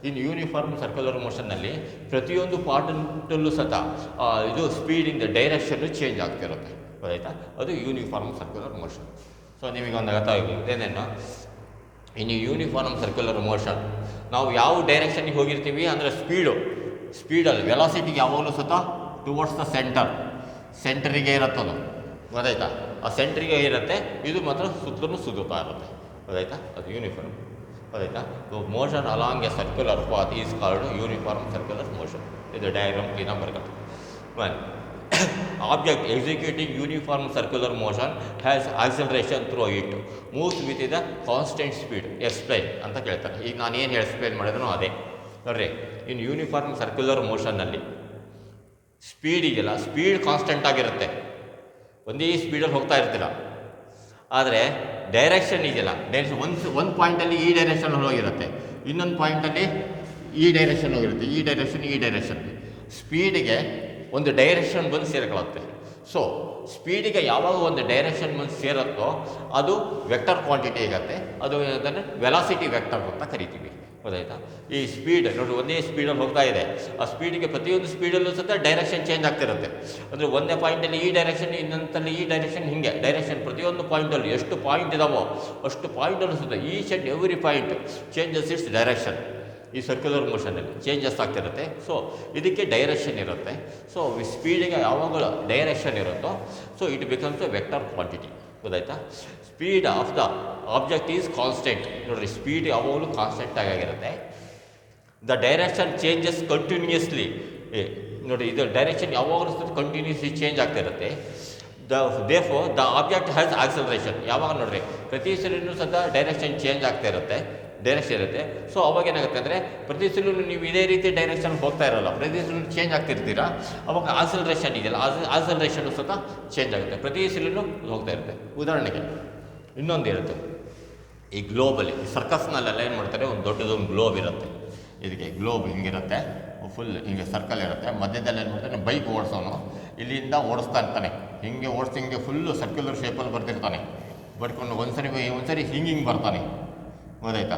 ಇನ್ನು ಯೂನಿಫಾರ್ಮ್ ಸರ್ಕ್ಯುಲರ್ ಮೋಷನ್ನಲ್ಲಿ ಪ್ರತಿಯೊಂದು ಪಾರ್ಟಲ್ಲೂ ಸಹ ಇದು ಸ್ಪೀಡಿಂದ ಡೈರೆಕ್ಷನ್ನು ಚೇಂಜ್ ಆಗ್ತಿರುತ್ತೆ, ಗೊತ್ತಾಯ್ತಾ. ಅದು ಯೂನಿಫಾರ್ಮ್ ಸರ್ಕ್ಯುಲರ್ ಮೋಷನ್. ಸೊ ನಿಮಗೊಂದು ಗೊತ್ತಾಗುತ್ತೆ ಏನೇನು. ಇನ್ನು ಯೂನಿಫಾರ್ಮ್ ಸರ್ಕ್ಯುಲರ್ ಮೋಷನ್ ನಾವು ಯಾವ ಡೈರೆಕ್ಷನ್ಗೆ ಹೋಗಿರ್ತೀವಿ ಅಂದರೆ ಸ್ಪೀಡಲ್ಲಿ ವೆಲಾಸಿಟಿಗೆ ಯಾವಾಗಲೂ ಸಹ ಟುವರ್ಡ್ಸ್ ದ ಸೆಂಟರಿಗೆ ಇರುತ್ತದು, ಗೊತ್ತಾಯ್ತಾ. ಆ ಸೆಂಟ್ರಿಗೆ ಇರುತ್ತೆ, ಇದು ಮಾತ್ರ ಸುತ್ತಲೂ ಸುತ್ತುತ್ತಾ ಇರುತ್ತೆ, ಗೊತ್ತಾಯ್ತಾ. ಅದು ಯೂನಿಫಾರ್ಮ್, ಗೊತ್ತಾಯ್ತಾ. Motion along A circular path is called uniform circular motion. ಇದು ಡಯಾಗ್ರಾಮ್ ಕ್ಲೀನಾಗಿ ಬರಬೇಕು. Object executing uniform circular motion has acceleration through it, moves with the constant speed. Explain ಅಂತ ಕೇಳ್ತಾರೆ. ಈಗ ನಾನು ಏನು ಎಕ್ಸ್ಪ್ಲೇನ್ ಮಾಡಿದ್ರು ಅದೇ, ನೋಡ್ರಿ, ಇನ್ ಯೂನಿಫಾರ್ಮ್ ಸರ್ಕ್ಯುಲರ್ ಮೋಷನ್ನಲ್ಲಿ ಸ್ಪೀಡ್ ಇದೆಯಲ್ಲ, ಸ್ಪೀಡ್ ಕಾನ್ಸ್ಟೆಂಟ್ ಆಗಿರುತ್ತೆ, ಒಂದೇ ಸ್ಪೀಡಲ್ಲಿ ಹೋಗ್ತಾ ಇರ್ತೀರ. ಆದರೆ ಡೈರೆಕ್ಷನ್ ಇದೆಯಲ್ಲ, ಡೈರೆಕ್ಷನ್ ಒಂದು ಪಾಯಿಂಟಲ್ಲಿ ಈ ಡೈರೆಕ್ಷನ್ ಹೋಗಿರುತ್ತೆ, ಇನ್ನೊಂದು ಪಾಯಿಂಟಲ್ಲಿ ಈ ಡೈರೆಕ್ಷನ್ ಹೋಗಿರುತ್ತೆ, ಈ ಡೈರೆಕ್ಷನ್ ಸ್ಪೀಡಿಗೆ ಒಂದು ಡೈರೆಕ್ಷನ್ ಬಂದು ಸೇರ್ಕೊಳ್ಳುತ್ತೆ. ಸೊ ಸ್ಪೀಡಿಗೆ ಯಾವಾಗ ಒಂದು ಡೈರೆಕ್ಷನ್ ಬಂದು ಸೇರುತ್ತೋ ಅದು ವೆಕ್ಟರ್ ಕ್ವಾಂಟಿಟಿ ಆಗುತ್ತೆ, ಅದು ಅದನ್ನು ವೆಲಾಸಿಟಿ ವೆಕ್ಟರ್ ಅಂತ ಕರಿತೀವಿ. ಗೊತ್ತಾಯ್ತಾ? ಈ ಸ್ಪೀಡ್ ನೋಡಿ, ಒಂದೇ ಸ್ಪೀಡಲ್ಲಿ ಹೋಗ್ತಾ ಇದೆ, ಆ ಸ್ಪೀಡಿಗೆ ಪ್ರತಿಯೊಂದು ಸ್ಪೀಡಲ್ಲೂ ಸಹ ಡೈರೆಕ್ಷನ್ ಚೇಂಜ್ ಆಗ್ತಿರುತ್ತೆ. ಅಂದರೆ ಒಂದೇ ಪಾಯಿಂಟಲ್ಲಿ ಈ ಡೈರೆಕ್ಷನ್, ಇನ್ನೊಂದಲ್ಲಿ ಈ ಡೈರೆಕ್ಷನ್, ಹೀಗೆ ಡೈರೆಕ್ಷನ್ ಪ್ರತಿಯೊಂದು ಪಾಯಿಂಟಲ್ಲಿ ಎಷ್ಟು ಪಾಯಿಂಟ್ ಇದಾವೋ ಅಷ್ಟು ಪಾಯಿಂಟಲ್ಲೂ ಸಹ each and every point changes its direction. ಈ ಸರ್ಕ್ಯುಲರ್ ಮೋಷನಲ್ಲಿ ಚೇಂಜಸ್ ಆಗ್ತಿರುತ್ತೆ. ಸೊ ಇದಕ್ಕೆ ಡೈರೆಕ್ಷನ್ ಇರುತ್ತೆ. ಸೊ ಸ್ಪೀಡಿಗೆ ಯಾವಾಗಲೂ ಡೈರೆಕ್ಷನ್ ಇರುತ್ತೋ so it becomes a vector quantity. ಗೊತ್ತಾಯ್ತಾ? Speed of the object is constant. ನೋಡಿರಿ, ಸ್ಪೀಡ್ ಯಾವಾಗಲೂ ಕಾನ್ಸ್ಟೆಂಟ್ ಆಗಿರುತ್ತೆ. The direction changes continuously. ನೋಡಿ, ಇದು ಡೈರೆಕ್ಷನ್ ಯಾವಾಗಲೂ ಕಂಟಿನ್ಯೂಸ್ಲಿ ಚೇಂಜ್ ಆಗ್ತಿರುತ್ತೆ. Therefore the object has acceleration. ಯಾವಾಗ ನೋಡಿರಿ, ಪ್ರತಿ ಸರಿನೂ ಸಹ ಡೈರೆಕ್ಷನ್ ಚೇಂಜ್ ಆಗ್ತಾ ಇರುತ್ತೆ, ಡೈರೆಕ್ಷನ್ ಇರುತ್ತೆ. ಸೊ ಅವಾಗ ಏನಾಗುತ್ತೆ ಅಂದರೆ ಪ್ರತಿ ಸಲ ನೀವು ಇದೇ ರೀತಿ ಡೈರೆಕ್ಷನ್ ಹೋಗ್ತಾ ಇರೋಲ್ಲ, ಪ್ರತಿ ಸಲ ಚೇಂಜ್ ಆಗ್ತಿರ್ತೀರ. ಅವಾಗ ಆಕ್ಸಲರೇಷನ್ ಇದೆಯಲ್ಲ, ಆಕ್ಸಲರೇಷನ್ನು ಸಹ ಚೇಂಜ್ ಆಗುತ್ತೆ, ಪ್ರತಿ ಸಲೂ ಹೋಗ್ತಾ ಇರುತ್ತೆ. ಉದಾಹರಣೆಗೆ ಇನ್ನೊಂದು ಇರುತ್ತೆ, ಈ ಗ್ಲೋಬಲ್ಲಿ ಸರ್ಕಸ್ನಲ್ಲೆಲ್ಲ ಏನು ಮಾಡ್ತಾರೆ, ಒಂದು ದೊಡ್ಡದೊಂದು ಗ್ಲೋಬ್ ಇರುತ್ತೆ. ಇದಕ್ಕೆ ಗ್ಲೋಬ್ ಹಿಂಗಿರುತ್ತೆ, ಫುಲ್ ಹಿಂಗೆ ಸರ್ಕಲ್ ಇರುತ್ತೆ. ಮಧ್ಯದಲ್ಲಿ ಏನು ಮಾಡ್ತಾನೆ, ಬೈಕ್ ಓಡಿಸೋನು ಇಲ್ಲಿಂದ ಓಡಿಸ್ತಾ ಇರ್ತಾನೆ, ಹಿಂಗೆ ಓಡಿಸಿ ಹಿಂಗೆ ಫುಲ್ಲು ಸರ್ಕ್ಯುಲರ್ ಶೇಪಲ್ಲಿ ಬರ್ತಿರ್ತಾನೆ. ಬರ್ಕೊಂಡು ಒಂದ್ಸರಿ ಹಿಂಗೆ ಬರ್ತಾನೆ. ಗೊತ್ತಾಯ್ತಾ?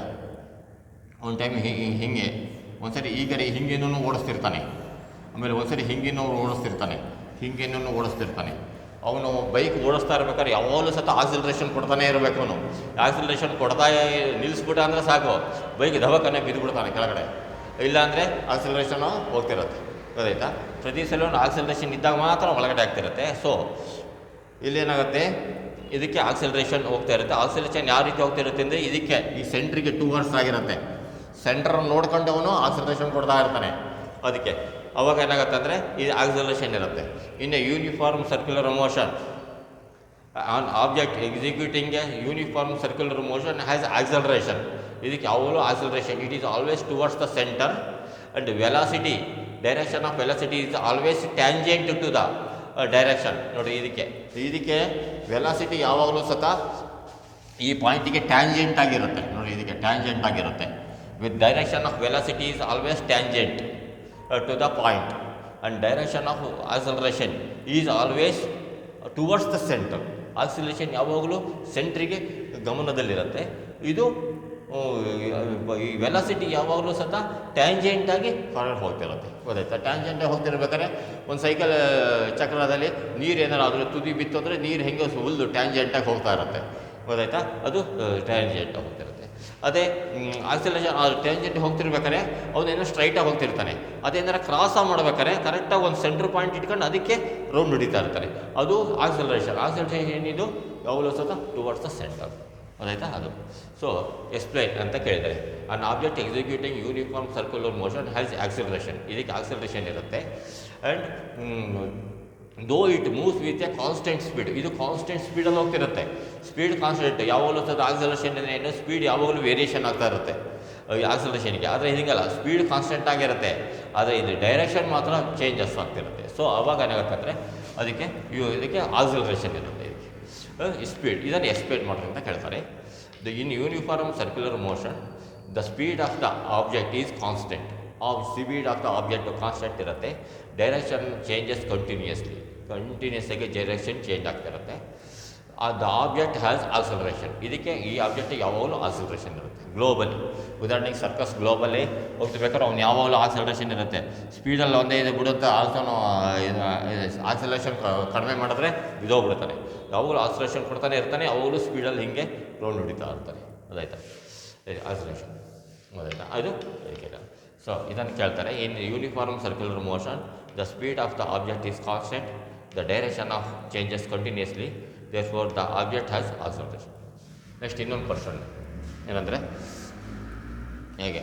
ಒಂದು ಟೈಮ್ ಹಿಂಗೆ ಒಂದ್ಸರಿ ಈ ಕಡೆ ಹಿಂಗೇನೂ ಓಡಿಸ್ತಿರ್ತಾನೆ, ಆಮೇಲೆ ಒಂದ್ಸರಿ ಹಿಂಗೇನೂ ಓಡಿಸ್ತಿರ್ತಾನೆ. ಅವನು ಬೈಕ್ ಓಡಿಸ್ತಾ ಇರ್ಬೇಕಾದ್ರೆ ಯಾವಾಗಲೂ ಸಹ ಆಕ್ಸಿಲರೇಷನ್ ಕೊಡ್ತಾನೆ ಇರಬೇಕು. ಅವನು ಆಕ್ಸಿಲರೇಷನ್ ಕೊಡ್ತಾ ನಿಲ್ಲಿಸ್ಬಿಟ್ಟ ಅಂದರೆ ಸಾಕು, ಬೈಕ್ ದವಕನೆ ಬಿದ್ದುಬಿಡ್ತಾನೆ ಕೆಳಗಡೆ, ಇಲ್ಲಾಂದರೆ ಆಕ್ಸಿಲರೇಷನು ಹೋಗ್ತಿರುತ್ತೆ. ಗೊತ್ತಾಯ್ತಾ? ಪ್ರತಿ ಸಲ ಆಕ್ಸಿಲರೇಷನ್ ಇದ್ದಾಗ ಮಾತ್ರ ಒಳಗಡೆ ಆಗ್ತಿರುತ್ತೆ. ಸೊ ಇಲ್ಲೇನಾಗುತ್ತೆ, ಇದಕ್ಕೆ ಆಕ್ಸಿಲರೇಷನ್ ಹೋಗ್ತಾ ಇರುತ್ತೆ. ಆಕ್ಸಿಲರೇಷನ್ ಯಾವ ರೀತಿ ಹೋಗ್ತಿರುತ್ತೆ ಅಂದರೆ ಇದಕ್ಕೆ ಈ ಸೆಂಟ್ರಿಗೆ ಟುವರ್ಡ್ಸ್ ಆಗಿರುತ್ತೆ. ಸೆಂಟ್ರ್ ನೋಡ್ಕೊಂಡು ಅವನು ಆಕ್ಸಿಲರೇಷನ್ ಕೊಡ್ತಾ ಇರ್ತಾನೆ. ಅದಕ್ಕೆ ಅವಾಗ ಏನಾಗುತ್ತೆ ಅಂದರೆ ಇದು ಆಕ್ಸಿಲರೇಷನ್ ಇರುತ್ತೆ. ಇನ್ನು uniform circular motion, an object executing a uniform circular motion has acceleration. ಇದಕ್ಕೆ ಯಾವಾಗಲೂ acceleration, it is always towards the centre and velocity, direction of velocity is always tangent to the direction. ನೋಡಿ, ಇದಕ್ಕೆ velocity ಯಾವಾಗಲೂ ಸಹ ಈ ಪಾಯಿಂಟಿಗೆ tangent ಆಗಿರುತ್ತೆ. ನೋಡಿ, ಇದಕ್ಕೆ ಟ್ಯಾಂಜೆಂಟ್ ಆಗಿರುತ್ತೆ. With direction of velocity is always tangent to the point and direction of acceleration is always towards the centre. Acceleration ಯಾವಾಗಲೂ ಸೆಂಟ್ರಿಗೆ ಗಮನದಲ್ಲಿರುತ್ತೆ. ಇದು ಈ ವೆಲಾಸಿಟಿ ಯಾವಾಗಲೂ ಸಹ ಟ್ಯಾಂಜೆಂಟಾಗಿ ಹೊರಗೆ ಹೋಗ್ತಿರುತ್ತೆ. ಗೊತ್ತಾಯ್ತಾ? ಟ್ಯಾಂಜೆಂಟಾಗಿ ಹೋಗ್ತಿರ್ಬೇಕಾದ್ರೆ ಒಂದು ಸೈಕಲ್ ಚಕ್ರದಲ್ಲಿ ನೀರು ಏನಾದ್ರು ತುದಿ ಬಿತ್ತು ಅಂದರೆ ನೀರು ಹೆಂಗೆ ಹುಲ್ಲು ಟ್ಯಾಂಜೆಂಟಾಗಿ ಹೋಗ್ತಾ ಇರುತ್ತೆ. ಗೊತ್ತಾಯ್ತಾ? ಅದು ಟ್ಯಾಂಜೆಂಟಾಗಿ ಹೋಗ್ತಿರುತ್ತೆ. ಅದೇ ಆಕ್ಸಿಲರೇಷನ್ ಟ್ಯಾಂಜೆಂಟ್ ಹೋಗ್ತಿರ್ಬೇಕಾದ್ರೆ ಅವನೇನೋ ಸ್ಟ್ರೈಟಾಗಿ ಹೋಗ್ತಿರ್ತಾನೆ, ಅದೇನಾರ ಕ್ರಾಸ್ ಮಾಡ್ಬೇಕಾದ್ರೆ ಕರೆಕ್ಟಾಗಿ ಒಂದು ಸೆಂಟ್ರ್ ಪಾಯಿಂಟ್ ಇಟ್ಕೊಂಡು ಅದಕ್ಕೆ ರೌಂಡ್ ಹೊಡಿತಾ ಇರ್ತಾರೆ. ಅದು ಆಕ್ಸಿಲರೇಷನ್. ಏನಿದು ಯಾವಾಗಲೂ ಸಹ ಟುವರ್ಡ್ಸ್ ದ ಸೆಂಟರ್. ಗೊತ್ತಾಯ್ತಾ? ಅದು ಸೊ ಎಕ್ಸ್ಪ್ಲೈನ್ ಅಂತ ಕೇಳಿದರೆ, ಅನ್ object executing uniform circular motion has acceleration. ಇದಕ್ಕೆ ಆಕ್ಸಿಲರೇಷನ್ ಇರುತ್ತೆ. And though it moves with A constant speed. ಇದು ಕಾನ್ಸ್ಟೆಂಟ್ ಸ್ಪೀಡಲ್ಲಿ ಹೋಗ್ತಿರುತ್ತೆ. ಸ್ಪೀಡ್ ಕಾನ್ಸ್ಟೆಂಟ್, ಯಾವಾಗಲೂ ಸಹ ಆಕ್ಸಿಲರೇಷನ್ ಏನು, ಸ್ಪೀಡ್ ಯಾವಾಗಲೂ ವೇರಿಯೇಷನ್ ಆಗ್ತಾ ಇರುತ್ತೆ ಆಕ್ಸಿಲರೇಷನ್ಗೆ. ಆದರೆ ಇದೀಗಲ್ಲ, ಸ್ಪೀಡ್ ಕಾನ್ಸ್ಟೆಂಟ್ ಆಗಿರುತ್ತೆ, ಆದರೆ ಇದು ಡೈರೆಕ್ಷನ್ ಮಾತ್ರ ಚೇಂಜಸ್ ಆಗ್ತಿರುತ್ತೆ. ಸೊ ಅವಾಗ ಏನಾಗುತ್ತೆ ಅಂದರೆ ಇದಕ್ಕೆ ಆಕ್ಸಿಲರೇಷನ್ ಇರುತ್ತೆ. ಇದಕ್ಕೆ ಸ್ಪೀಡ್, ಇದನ್ನು ಎಕ್ಸ್ಪ್ಲೇನ್ ಮಾಡ್ರಿ ಅಂತ ಕೇಳ್ತಾರೆ. ಇನ್ uniform circular motion the speed of the object is constant. Speed of the object constant ಇರುತ್ತೆ. ಡೈರೆಕ್ಷನ್ ಚೇಂಜಸ್ ಕಂಟಿನ್ಯೂಸ್ ಆಗಿ ಡೈರೆಕ್ಷನ್ ಚೇಂಜ್ ಆಗ್ತಿರುತ್ತೆ. The object has acceleration. ಇದಕ್ಕೆ ಈ ಆಬ್ಜೆಕ್ಟಿಗೆ ಯಾವಾಗಲೂ ಆಕ್ಸಲರೇಷನ್ ಇರುತ್ತೆ ಗ್ಲೋಬಲಿ. ಉದಾಹರಣೆಗೆ ಸರ್ಕಸ್ ಗ್ಲೋಬಲ್ಲಿ ಹೋಗ್ತಿರ್ಬೇಕಾದ್ರೆ ಅವ್ನು ಯಾವಾಗಲೂ ಆಕ್ಸಲರೇಷನ್ ಇರುತ್ತೆ. ಸ್ಪೀಡಲ್ಲಿ ಒಂದೇ ಇದು ಬಿಡುತ್ತೆ, ಆಕ್ಸಲರೇಷನ್ ಕಡಿಮೆ ಮಾಡಿದ್ರೆ ಬಿದ್ದೋಗ್ಬಿಡ್ತಾನೆ. ಯಾವಾಗಲೂ ಆಕ್ಸಲರೇಷನ್ ಕೊಡ್ತಾನೆ ಇರ್ತಾನೆ, ಯಾವಾಗಲೂ ಸ್ಪೀಡಲ್ಲಿ ಹಿಂಗೆ ರೌಂಡ್ ಹೊಡಿತಾ ಇರ್ತಾನೆ. ಅದಾಯ್ತಾ? ಆಕ್ಸಲರೇಷನ್ ಅದಾಯ್ತಾ? ಅದು ಇದಕ್ಕೆ. ಸೊ ಇದನ್ನು ಕೇಳ್ತಾರೆ. ಇನ್ uniform circular motion the speed of the object is constant, the direction of changes continuously, therefore the object has acceleration. Next ಇನ್ನೊಂದು ಕ್ವಶನ್ ಏನಂದರೆ, ಹೇಗೆ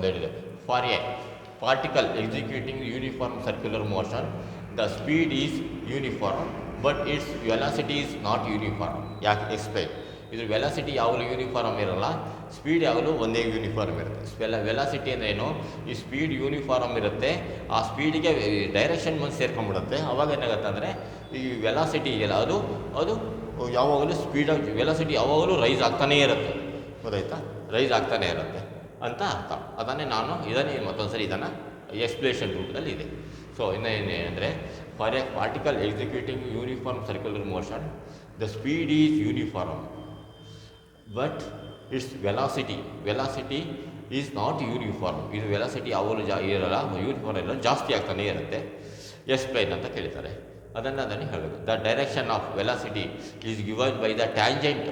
ಹೇಳಿದೆ, for A particle executing uniform circular motion the speed is uniform but it's velocity is not uniform. ಯಾಕೆ? Explain. ಇದ್ರ velocity ಯಾವಾಗಲೂ uniform ಇರಲ್ಲ, speed ಯಾವಾಗಲೂ ಒಂದೇ ಯೂನಿಫಾರ್ಮ್ ಇರುತ್ತೆ. ವೆಲಾಸಿಟಿ ಅಂದ್ರೇನು, ಈ ಸ್ಪೀಡ್ ಯೂನಿಫಾರ್ಮ್ ಇರುತ್ತೆ, ಆ ಸ್ಪೀಡಿಗೆ ಡೈರೆಕ್ಷನ್ ಬಂದು ಸೇರ್ಕೊಂಡ್ಬಿಡುತ್ತೆ. ಅವಾಗ ಏನಾಗುತ್ತೆ ಅಂದರೆ ಈ ವೆಲಾಸಿಟಿ ಇದೆಯಲ್ಲ ಅದು ಯಾವಾಗಲೂ ಸ್ಪೀಡಾಗಿ ವೆಲಾಸಿಟಿ ಯಾವಾಗಲೂ ರೈಸ್ ಆಗ್ತಾನೇ ಇರುತ್ತೆ, ಗೊತ್ತಾಯ್ತಾ, ರೈಸ್ ಆಗ್ತಾನೇ ಇರುತ್ತೆ ಅಂತ ಅರ್ಥ. ಇದನ್ನೇ ಮತ್ತೊಂದು ಸರಿ ಇದನ್ನು ಎಕ್ಸ್ಪ್ಲೇಷನ್ ರೂಪದಲ್ಲಿ ಇದೆ. ಸೊ ಇನ್ನೇನು ಅಂದರೆ, for A particle executing uniform circular motion the speed is uniform but it's velocity is not uniform. ಇದು ವೆಲಾಸಿಟಿ ಯಾವಾಗಲೂ ಇರಲ್ಲ, ಯೂನಿಫಾರ್ಮ್ ಇರಲ್ಲ, ಜಾಸ್ತಿ ಆಗ್ತಾನೇ ಇರುತ್ತೆ. ಎಕ್ಸ್ಪ್ಲೈನ್ ಅಂತ ಕೇಳ್ತಾರೆ, ಅದನ್ನು ಹೇಳಬೇಕು. The direction of velocity is given by the tangent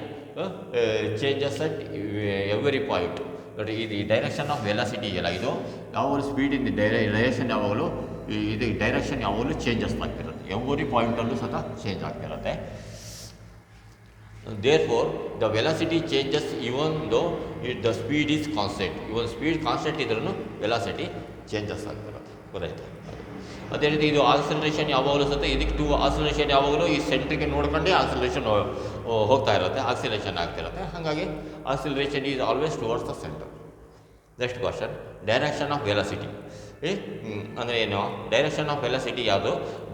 changes at every point. ನೋಡಿ, ಇದು ಈ ಡೈರೆಕ್ಷನ್ ಆಫ್ ವೆಲಾಸಿಟಿ ಇದೆಯಲ್ಲ, ಇದು ಯಾವಾಗಲೂ ಸ್ಪೀಡಿಂದ ಡೈರೆಕ್ಷನ್ ಯಾವಾಗಲೂ ಇದು ಡೈರೆಕ್ಷನ್ ಯಾವಾಗಲೂ ಚೇಂಜಸ್ ಆಗ್ತಿರುತ್ತೆ, ಎವ್ರಿ ಪಾಯಿಂಟಲ್ಲೂ ಸಹ ಚೇಂಜ್ ಆಗ್ತಿರುತ್ತೆ. Therefore, the velocity changes even though the speed is constant. Even speed constant ಇದ್ರೂ ವೆಲಾಸಿಟಿ ಚೇಂಜಸ್ ಆಗ್ತಿರುತ್ತೆ, ಗೊತ್ತಾಯ್ತು. ಅದೇ ರೀತಿ ಇದು ಆಕ್ಸಲರೇಷನ್ ಯಾವಾಗಲೂ ಸಹ ಇದಕ್ಕೆ ಆಕ್ಸಲರೇಷನ್ ಯಾವಾಗಲೂ ಈ ಸೆಂಟ್ರಿಗೆ ನೋಡ್ಕೊಂಡೇ ಆಕ್ಸಲರೇಷನ್ ಹೋಗ್ತಾ ಇರುತ್ತೆ, ಆಕ್ಸಿಲೇಷನ್ ಆಗ್ತಿರುತ್ತೆ. ಹಾಗಾಗಿ acceleration is always towards the centre. Next question, direction of velocity ಅಂದರೆ ಏನು? ಡೈರೆಕ್ಷನ್ ಆಫ್ ವೆಲಾಸಿಟಿ ಯಾವುದು,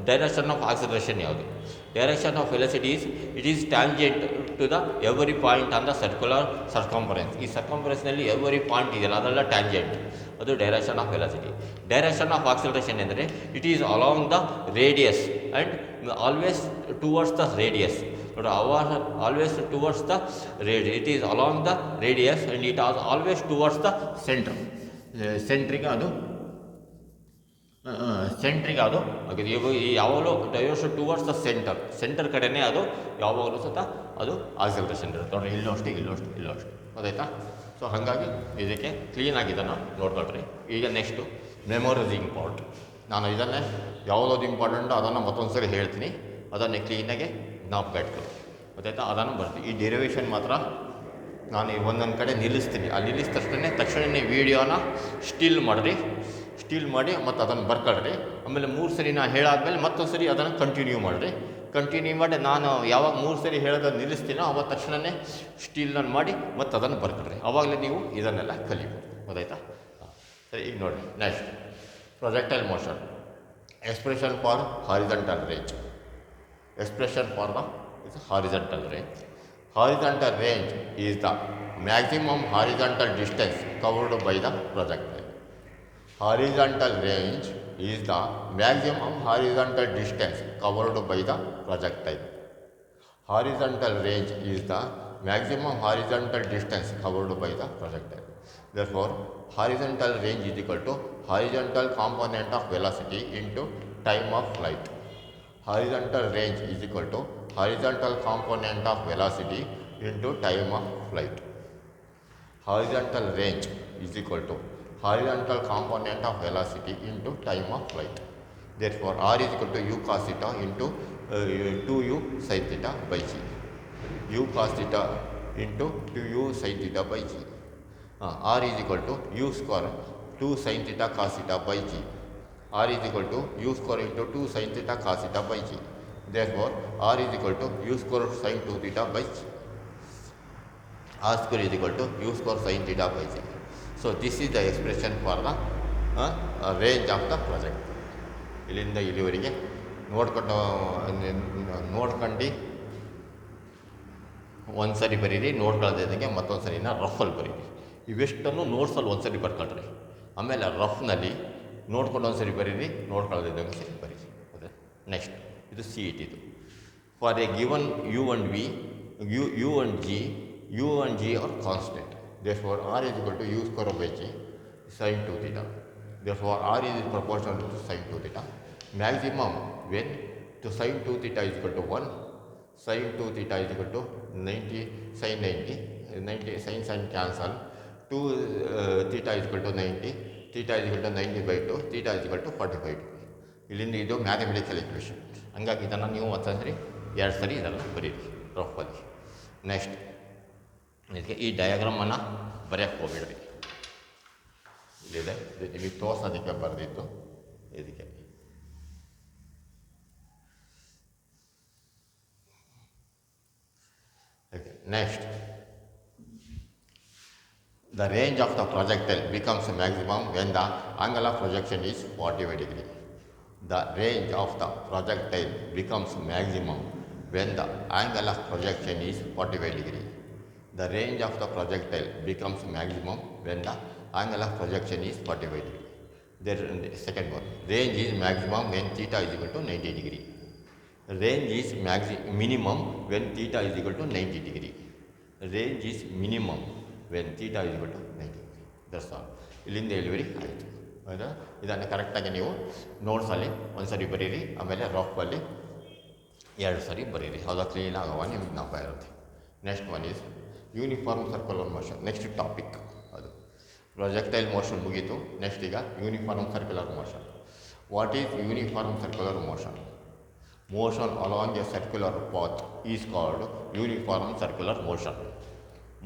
ಡೈರೆಕ್ಷನ್ ಆಫ್ ಆಕ್ಸಿಲರೇಷನ್ ಯಾವುದು? Direction of velocity it is tangent to the every point on the circular circumference. ಈ ಸರ್ಕಂಫರೆನ್ಸ್ನಲ್ಲಿ every point ಇದೆಯಲ್ಲ ಅದೆಲ್ಲ tangent, ಅದು direction of velocity. Direction of acceleration ಅಂದರೆ it is along the radius and always towards the radius. Always towards the radius, it is along the radius and it is always towards the centre. ಸೆಂಟ್ರಿಗೆ ಅದು ಆಗಿದೆ. ಯಾವಾಗಲೂ divorce towards the centre ಕಡೆನೇ ಅದು ಯಾವಾಗಲೂ ಸಹ ಅದು ಆಕ್ಸಿಲರೇಷನ್ ಇರುತ್ತೆ. ನೋಡಿರಿ, ಇಲ್ಲೋಷ್ಟು ಗೊತ್ತಾಯ್ತಾ? ಸೊ ಹಾಗಾಗಿ ಇದಕ್ಕೆ ಕ್ಲೀನಾಗಿ ಇದನ್ನು ನೋಡ್ಕೊಳ್ರಿ. ಈಗ ನೆಕ್ಸ್ಟು ಮೆಮೊರೈಸಿಂಗ್ ಪಾರ್ಟ್. ನಾನು ಇದನ್ನೇ ಯಾವುದಾದ್ರು ಇಂಪಾರ್ಟೆಂಟು ಅದನ್ನು ಮತ್ತೊಂದು ಸರಿ ಹೇಳ್ತೀನಿ, ಅದನ್ನೇ ಕ್ಲೀನಾಗೆ ಜ್ಞಾಪಕ ಇಟ್ಕೊಳ್ಳಿ, ಗೊತ್ತಾಯ್ತಾ? ಅದನ್ನು ಬರ್ತೀನಿ. ಈ ಡೆರಿವೇಷನ್ ಮಾತ್ರ ನಾನು ಒಂದೊಂದು ಕಡೆ ನಿಲ್ಲಿಸ್ತೀನಿ. ಅಲ್ಲಿ ನಿಲ್ಲಿಸಿದ ತಕ್ಷಣ ವೀಡಿಯೋನ ಸ್ಟಿಲ್ ಮಾಡಿ ಮತ್ತು ಅದನ್ನು ಬರ್ಕೊಳ್ರಿ. ಆಮೇಲೆ 3 ಸರಿ ನಾನು ಹೇಳಾದ್ಮೇಲೆ ಮತ್ತೊಂದು ಸರಿ ಅದನ್ನು ಕಂಟಿನ್ಯೂ ಮಾಡಿ ನಾನು ಯಾವಾಗ 3 ಸರಿ ಹೇಳೋದನ್ನು ನಿಲ್ಲಿಸ್ತೀನೋ ಅವಾಗ ತಕ್ಷಣವೇ ಸ್ಟಿಲ್ನ ಮಾಡಿ ಮತ್ತು ಅದನ್ನು ಬರ್ಕೊಳ್ರಿ. ಆವಾಗಲೇ ನೀವು ಇದನ್ನೆಲ್ಲ ಕಲಿಬೋದು, ಗೊತ್ತಾಯ್ತಾ? ಸರಿ, ಈಗ ನೋಡಿ next projectile motion. Expression for horizontal range. Expression for the horizontal range. Horizontal range is the maximum horizontal distance covered by the projectile. Horizontal range is the maximum horizontal distance covered by the projectile. Horizontal range is the maximum horizontal distance covered by the projectile. Therefore, horizontal range is equal to horizontal component of velocity into time of flight. Horizontal range is equal to horizontal component of velocity into time of flight. Horizontal range is equal to horizontal component of velocity into time of flight. Therefore, r is equal to u cos theta into 2u sin theta by g. U cos theta into 2u sin theta by g. R is equal to u square 2 sin theta cos theta by g. R is equal to u square into 2 sin theta cos theta by g. Therefore, r is equal to u square sin 2 theta by g. R square is equal to u square sin theta by g. So, this is the expression for the range of the project. ಇಲ್ಲಿಂದ ಇಲ್ಲಿವರೆಗೆ ನೋಡ್ಕೊಂಡು ಒಂದು ಸರಿ ಬರೀರಿ, ನೋಡ್ಕೊಳ್ಳೋದಂಗೆ ಮತ್ತೊಂದು ಸರಿನ ರಫಲ್ಲಿ ಬರೀರಿ. ಇವೆಷ್ಟನ್ನು ನೋಟ್ಸಲ್ಲಿ ಒಂದು ಸರಿ ಬರ್ಕೊಳ್ರಿ, ಆಮೇಲೆ ರಫ್ನಲ್ಲಿ ನೋಡ್ಕೊಂಡು ಒಂದು ಸರಿ ಬರೀರಿ, ನೋಡ್ಕೊಳ್ಳೋದಂಗೆ ಸರಿ ಬರೀರಿ. ಅದೇ ನೆಕ್ಸ್ಟ್ ಇದು CET. ಇದು for a given u and v, u and g are constant. Therefore, r is equal to u square by g sin 2 theta. Therefore, r is proportional to sin 2 theta. Maximum when to sin 2 theta is equal to 1, sin 2 theta is equal to 90, sin 90 sin cancel, 2 theta is equal to 90, theta is equal to 90 by 2, theta is equal to 45 degree. ಇಲ್ಲಿಂದ ಇದು mathematical equation. ಹಂಗಾಗಿ ಇದನ್ನು ನೀವು ಒಂದು ಸರಿ 2 ಸರಿ ಇದನ್ನು ಬರೀರಿ ರಫಲ್ಲಿ. ನೆಕ್ಸ್ಟ್ ಇದಕ್ಕೆ ಈ ಡಯಾಗ್ರಾಮನ್ನು ಬರೆಯೋಕ್ಕೆ ಹೋಗ್ಬಿಡ್ರಿ. ಇಲ್ಲಿದೆ, ಇದು ನಿಮಗೆ ತೋರ್ಸೋದಕ್ಕೆ ಬರೆದಿತ್ತು ಇದಕ್ಕೆ. Okay, next The range of the projectile becomes maximum when the angle of projection is 45 degree. The range of the projectile becomes maximum when the angle of projection is 45 degree. The range of the projectile becomes maximum when the angle of projection is 45 degree. The second one, range is maximum when theta is equal to 90 degree. Range is minimum when theta is equal to 90 degree. Range is minimum when theta is equal to 90 degree. That's all. ಇಲ್ಲಿಂದ ಇಲ್ಲಿವರಿ ಆಯಿತು. ಹೌದಾ? ಇದನ್ನು ಕರೆಕ್ಟಾಗಿ ನೀವು ನೋಟ್ಸಲ್ಲಿ ಒಂದು ಸರಿ ಬರೀರಿ, ಆಮೇಲೆ ರಫಲ್ಲಿ 2 ಸರಿ ಬರೀರಿ. ಹೌದಾ? ಕ್ಲೀನಾಗಿ ಅವ ನಿಮ್ಗೆ ಜ್ಞಾಪ ಇರುತ್ತೆ. Next one is uniform circular motion. Next topic ಅದು ಪ್ರೊಜೆಕ್ಟೈಲ್ ಮೋಷನ್ ಮುಗೀತು. ನೆಕ್ಸ್ಟ್ ಈಗ uniform circular motion. What is uniform circular motion? Motion along a circular path is called uniform circular motion.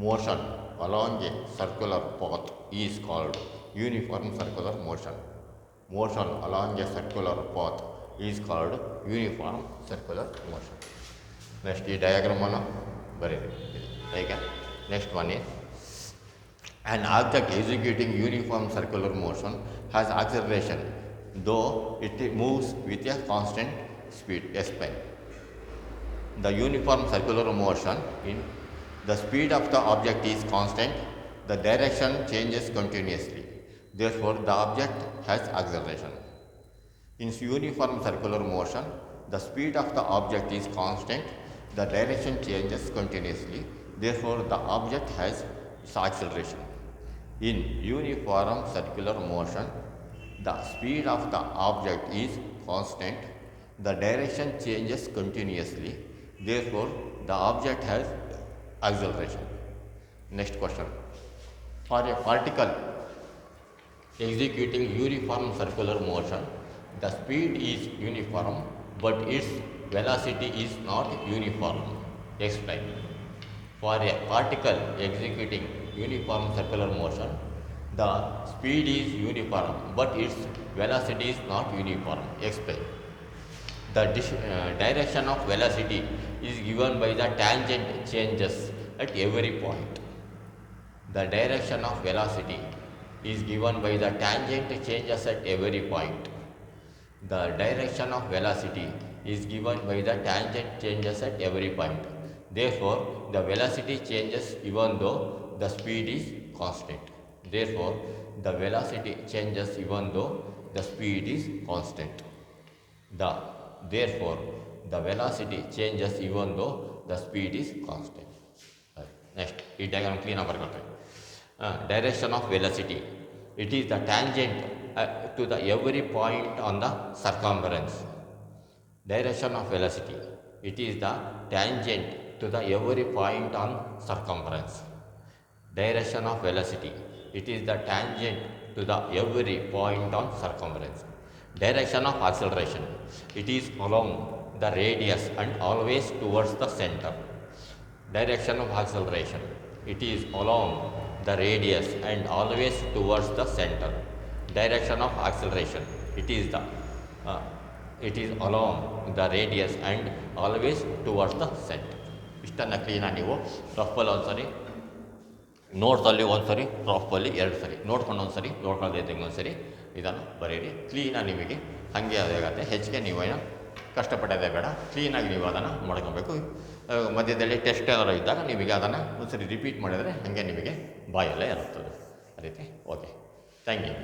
Motion along a circular path is called uniform circular motion. Motion along a circular path is called uniform circular motion. Next ಈ diagram ಬರೀರಿ. ಈಗ next one is an object executing uniform circular motion has acceleration though it moves with a constant speed s pi. The uniform circular motion in the speed of the object is constant, the direction changes continuously, therefore the object has acceleration. In uniform circular motion, the speed of the object is constant, the direction changes continuously, therefore the object has acceleration. In uniform circular motion, the speed of the object is constant, the direction changes continuously, therefore the object has acceleration. Next question. For a particle executing uniform circular motion, the speed is uniform but its velocity is not uniform. Explain. For a particle executing uniform circular motion, the speed is uniform but its velocity is not uniform. Explain. The direction of velocity is given by the tangent changes at every point. The direction of velocity is given by the tangent changes at every point. The direction of velocity is given by the tangent changes at every point. Therefore, the velocity changes even though the speed is constant. Therefore, the velocity changes even though the speed is constant. Therefore, the velocity changes even though the speed is constant. Next, ಈ diagram clean ಆಗಿ ಬರ್ಕೊಳ್ತೇವೆ. Direction of velocity. It is the tangent to the every point on the circumference. Direction of velocity. It is the tangent to the every point on circumference. Direction of velocity. It is the tangent to the every point on circumference. Direction of acceleration. It is along the radius and always towards the center. Direction of acceleration. It is along the radius and always towards the center. Direction of acceleration. It is along the radius and always towards the center. ಇಷ್ಟನ್ನು ಕ್ಲೀನಾಗಿ ನೀವು ರಫಲ್ಲಿ ಒಂದು ಸರಿ, ನೋಟ್ಸಲ್ಲಿ ಒಂದು ಸರಿ, ರಫಲ್ಲಿ 2 ಸರಿ ನೋಡ್ಕೊಂಡು ಒಂದು ಸರಿ, ನೋಡ್ಕೊಳ್ಳೋದೈತೆ ಒಂದು ಸರಿ ಇದನ್ನು ಬರೀರಿ. ಕ್ಲೀನಾಗಿ ನಿಮಗೆ ಹಾಗೆ ಅದಾಗತ್ತೆ. ಹೆಚ್ಚಿಗೆ ನೀವು ಏನೋ ಕಷ್ಟಪಡೋದೇ ಬೇಡ, ಕ್ಲೀನಾಗಿ ನೀವು ಅದನ್ನು ಮಾಡ್ಕೊಬೇಕು. ಮಧ್ಯದಲ್ಲಿ ಟೆಸ್ಟ್ ಏನಾರು ಇದ್ದಾಗ ನಿಮಗೆ ಅದನ್ನು ಒಂದು ಸರಿ ರಿಪೀಟ್ ಮಾಡಿದರೆ ಹಾಗೆ ನಿಮಗೆ ಬಾಯಲ್ಲೇ ಇರುತ್ತದೆ. ಅದೇ ಓಕೆ, ಥ್ಯಾಂಕ್ ಯು.